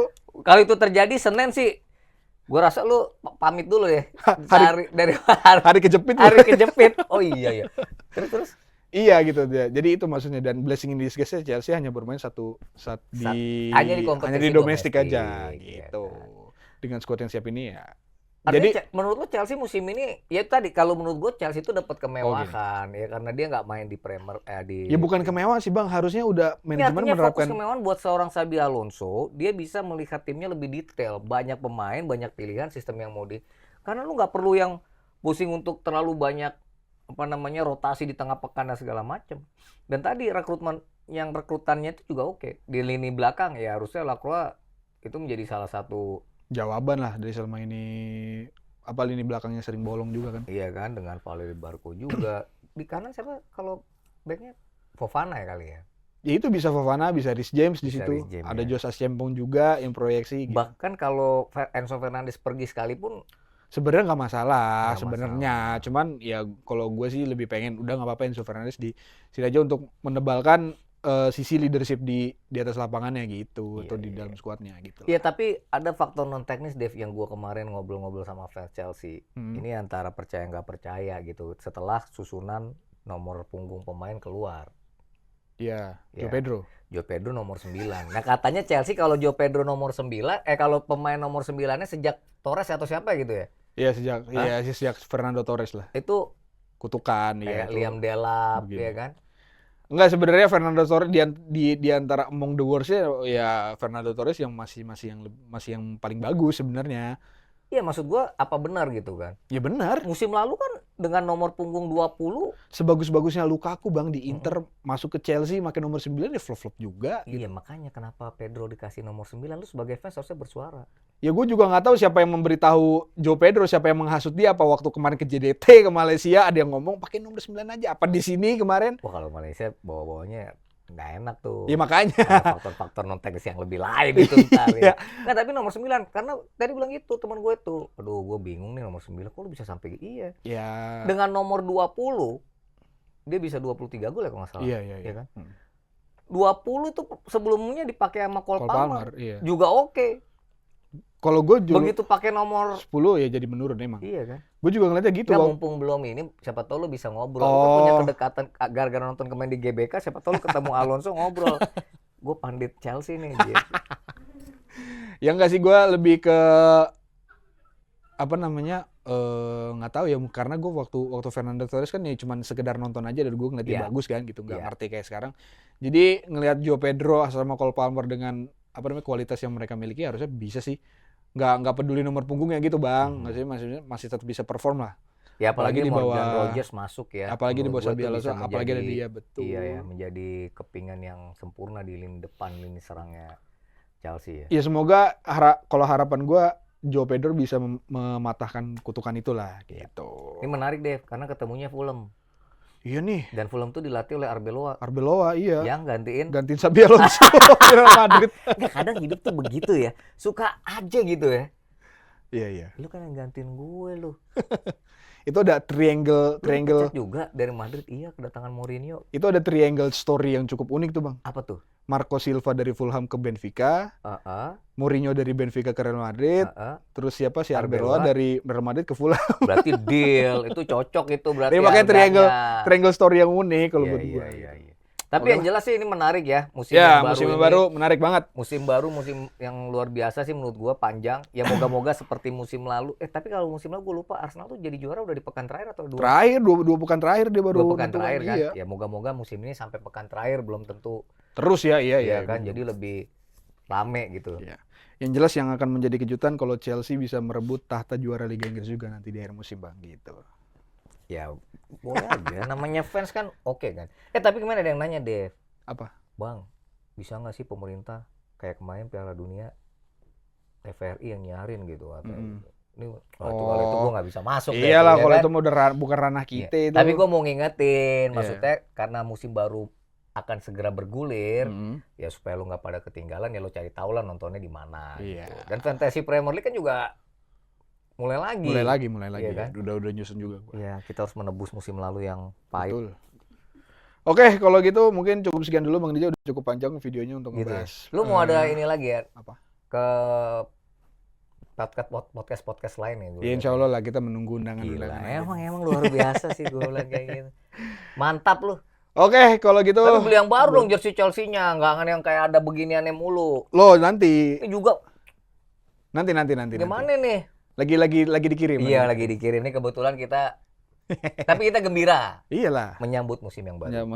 [SPEAKER 1] kalau itu terjadi Senin sih gue rasa lu pamit dulu ya. Hari kejepit. Oh iya. Terus
[SPEAKER 2] Iya gitu dia. Jadi itu maksudnya, dan blessing in disguise Chelsea hanya bermain hanya di domestik aja gitu. Dengan skuad yang siap ini ya.
[SPEAKER 1] Artinya, jadi menurut lo Chelsea musim ini ya tadi, kalau menurut gue Chelsea itu dapat kemewahan ya karena dia nggak main di Premier
[SPEAKER 2] Ya bukan kemewahan sih Bang, harusnya udah manajemen menerapkan.
[SPEAKER 1] Fokus kemewahan buat seorang Xabi Alonso, dia bisa melihat timnya lebih detail, banyak pemain, banyak pilihan, sistem yang mau karena lu nggak perlu yang pusing untuk terlalu banyak rotasi di tengah pekan dan segala macam. Dan tadi rekrutannya itu juga oke. Di lini belakang ya harusnya Lacroix itu menjadi salah satu
[SPEAKER 2] jawaban lah dari selama ini, lini belakangnya sering bolong juga kan.
[SPEAKER 1] Iya kan, dengan Valery Barco juga. Di kanan siapa kalau backnya? Fofana ya kali ya?
[SPEAKER 2] Ya itu bisa Fofana, bisa Reece James di situ. Ada ya. Josh Ashempong juga yang proyeksi.
[SPEAKER 1] Bahkan kalau Enzo Fernandez pergi sekalipun
[SPEAKER 2] sebenarnya nggak masalah sebenarnya. Cuman ya kalau gue sih lebih pengen udah nggak apa-apa Enzo Fernandez di sini aja untuk menebalkan sisi leadership di atas lapangannya gitu, atau di dalam skuadnya gitu.
[SPEAKER 1] Iya, tapi ada faktor non teknis Dave yang gua kemarin ngobrol-ngobrol sama fans Chelsea. Ini antara percaya nggak percaya gitu. Setelah susunan nomor punggung pemain keluar.
[SPEAKER 2] Iya, João
[SPEAKER 1] Pedro nomor 9. Nah, katanya Chelsea kalau João Pedro nomor 9, kalau pemain nomor 9-nya sejak Torres atau siapa gitu ya?
[SPEAKER 2] Iya, sejak Fernando Torres lah.
[SPEAKER 1] Itu
[SPEAKER 2] kutukan
[SPEAKER 1] ya. Liam Delap ya kan?
[SPEAKER 2] Enggak, sebenarnya Fernando Torres di antara among the worst ya Fernando Torres yang masih yang paling bagus sebenarnya.
[SPEAKER 1] Iya, maksud gua apa benar gitu kan?
[SPEAKER 2] Ya benar.
[SPEAKER 1] Musim lalu kan dengan nomor punggung 20
[SPEAKER 2] sebagus-bagusnya Lukaku Bang di Inter, masuk ke Chelsea makin nomor 9 ya flop-flop juga.
[SPEAKER 1] Iya, makanya kenapa Pedro dikasih nomor 9, lu sebagai fans harusnya bersuara.
[SPEAKER 2] Ya gue juga nggak tahu siapa yang memberitahu João Pedro, siapa yang menghasut dia, apa waktu kemarin ke JDT ke Malaysia ada yang ngomong pakai nomor 9 aja, apa di sini kemarin?
[SPEAKER 1] Wah, kalau Malaysia bawa-bawanya nggak enak tuh.
[SPEAKER 2] Iya makanya.
[SPEAKER 1] Ada faktor-faktor non teknis yang lebih lain itu ntar ya. Nggak, tapi nomor 9 karena tadi bilang gitu teman gue tuh. Aduh, gue bingung nih nomor 9 kok lu bisa sampai iya.
[SPEAKER 2] Ya.
[SPEAKER 1] Dengan nomor 20 dia bisa 23 gol ya kalau nggak salah.
[SPEAKER 2] Iya
[SPEAKER 1] kan? 20 itu sebelumnya dipakai sama Cole Palmer.
[SPEAKER 2] Iya.
[SPEAKER 1] Juga oke.
[SPEAKER 2] Kalau gue juga
[SPEAKER 1] begitu pakai nomor
[SPEAKER 2] 10 ya jadi menurun emang.
[SPEAKER 1] Iya kan?
[SPEAKER 2] Gue juga ngeliatnya gitu.
[SPEAKER 1] Nggak, mumpung belum ini, siapa tahu lu bisa ngobrol. Lu kan punya kedekatan gara-gara nonton kemarin di GBK, siapa tahu lu ketemu Alonso ngobrol. Gue pandit Chelsea nih gitu.
[SPEAKER 2] Ya enggak sih, gue lebih ke nggak tahu ya, karena gue waktu Fernando Torres kan ya cuman sekedar nonton aja dan gue ngeliatnya bagus kan gitu, nggak ngerti kayak sekarang. Jadi ngelihat João Pedro sama Cole Palmer dengan kualitas yang mereka miliki harusnya bisa sih. Nggak peduli nomor punggungnya gitu Bang, maksudnya masih tetap bisa perform lah.
[SPEAKER 1] Ya apalagi di bawah Morgan Rogers masuk ya.
[SPEAKER 2] Apalagi di bawah Xabi Alonso, apalagi ada dia, betul.
[SPEAKER 1] Iya ya, menjadi kepingan yang sempurna di lini depan, lini serangnya Chelsea ya.
[SPEAKER 2] Ya semoga kalau harapan gue João Pedro bisa mematahkan kutukan itulah gitu.
[SPEAKER 1] Ini menarik deh karena ketemunya Fulham.
[SPEAKER 2] Iya nih.
[SPEAKER 1] Dan Fulham tuh dilatih oleh Arbeloa.
[SPEAKER 2] Iya.
[SPEAKER 1] Yang gantiin
[SPEAKER 2] Xabi Alonso Real Madrid.
[SPEAKER 1] Kadang hidup tuh begitu ya. Suka aja gitu ya.
[SPEAKER 2] Iya.
[SPEAKER 1] Lu kan yang gantiin gue lu.
[SPEAKER 2] Itu ada triangle
[SPEAKER 1] juga dari Madrid, iya, kedatangan Mourinho.
[SPEAKER 2] Itu ada triangle story yang cukup unik tuh Bang.
[SPEAKER 1] Apa tuh?
[SPEAKER 2] Marco Silva dari Fulham ke Benfica, Mourinho dari Benfica ke Real Madrid, terus siapa si Arbeloa dari Real Madrid ke Fulham.
[SPEAKER 1] Berarti deal, itu cocok itu berarti.
[SPEAKER 2] Ini makanya triangle story yang unik kalau buat gue.
[SPEAKER 1] Iya. Tapi yang jelas sih ini menarik ya, musim
[SPEAKER 2] baru menarik banget.
[SPEAKER 1] Musim baru, musim yang luar biasa sih menurut gua, panjang. Ya moga-moga seperti musim lalu. Tapi kalau musim lalu gua lupa Arsenal tuh jadi juara udah di pekan terakhir atau dua
[SPEAKER 2] pekan terakhir dia baru.
[SPEAKER 1] 2 pekan terakhir kan. Iya. Ya moga-moga musim ini sampai pekan terakhir belum tentu.
[SPEAKER 2] Terus iya
[SPEAKER 1] kan, jadi lebih rame gitu.
[SPEAKER 2] Iya. Yang jelas yang akan menjadi kejutan kalau Chelsea bisa merebut tahta juara Liga Inggris juga nanti di akhir musim Bang gitu.
[SPEAKER 1] Ya boleh aja, namanya fans kan oke kan. Tapi kemarin ada yang nanya Dev.
[SPEAKER 2] Apa?
[SPEAKER 1] Bang, bisa nggak sih pemerintah kayak kemarin Piala Dunia TVRI yang nyiarin gitu atau ini kalau itu gue nggak bisa masuk.
[SPEAKER 2] Iyalah kalau itu bukan ranah kita itu.
[SPEAKER 1] Tapi gue mau ngingetin, maksudnya karena musim baru akan segera bergulir, ya supaya lu nggak pada ketinggalan, ya lu cari tahu lah nontonnya di mana. Gitu. Dan Fantasy Premier League kan juga mulai lagi.
[SPEAKER 2] Iya kan? Udah nyusun juga.
[SPEAKER 1] Iya, kita harus menebus musim lalu yang pahit.
[SPEAKER 2] Betul. Oke, kalau gitu mungkin cukup sekian dulu Bang Dija, udah cukup panjang videonya untuk ngebahas.
[SPEAKER 1] Lu mau ada ini lagi ya?
[SPEAKER 2] Apa?
[SPEAKER 1] Ke podcast lain ya?
[SPEAKER 2] Ya insya Allah lah, kita menunggu undangan.
[SPEAKER 1] Emang luar biasa sih gue bilang kayak gitu. Mantap lu.
[SPEAKER 2] Oke, kalau gitu.
[SPEAKER 1] Tapi beli yang baru dong jersey Chelsea-nya, nggak yang kayak ada beginiannya mulu.
[SPEAKER 2] Loh, nanti.
[SPEAKER 1] Ini juga.
[SPEAKER 2] Nanti.
[SPEAKER 1] Gimana nih?
[SPEAKER 2] Lagi dikirim.
[SPEAKER 1] Iya, lagi dikirim. Ini kebetulan kita. Tapi kita gembira.
[SPEAKER 2] Iyalah.
[SPEAKER 1] Menyambut musim yang baru.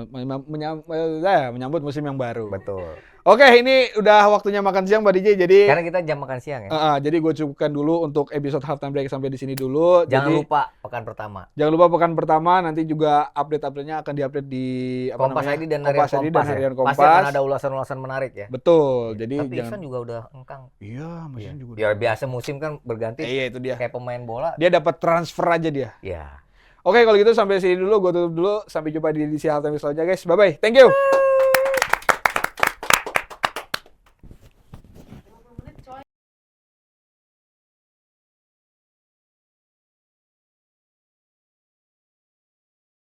[SPEAKER 2] Menyambut musim yang baru.
[SPEAKER 1] Betul.
[SPEAKER 2] Oke, ini udah waktunya makan siang, Mbak DJ. Jadi.
[SPEAKER 1] Karena kita jam makan siang ya.
[SPEAKER 2] Jadi gue cukupkan dulu untuk episode halftime break sampai di sini dulu.
[SPEAKER 1] Jangan lupa pekan pertama.
[SPEAKER 2] Jangan lupa pekan pertama. Nanti juga update-nya akan diupdate di
[SPEAKER 1] Kompas ID dan
[SPEAKER 2] Harian Kompas.
[SPEAKER 1] Pasti akan ada ulasan-ulasan menarik ya.
[SPEAKER 2] Betul.
[SPEAKER 1] Ya.
[SPEAKER 2] Jadi
[SPEAKER 1] tapi Ihsan juga udah engkang.
[SPEAKER 2] Iya, Ihsan juga.
[SPEAKER 1] Ya biasa musim kan berganti.
[SPEAKER 2] Iya, itu dia.
[SPEAKER 1] Kayak pemain bola.
[SPEAKER 2] Dia dapat transfer aja dia.
[SPEAKER 1] Iya.
[SPEAKER 2] Oke, kalau gitu sampai sini dulu. Gue tutup dulu. Sampai jumpa di edisi halftime selanjutnya, guys. Bye-bye. Thank you.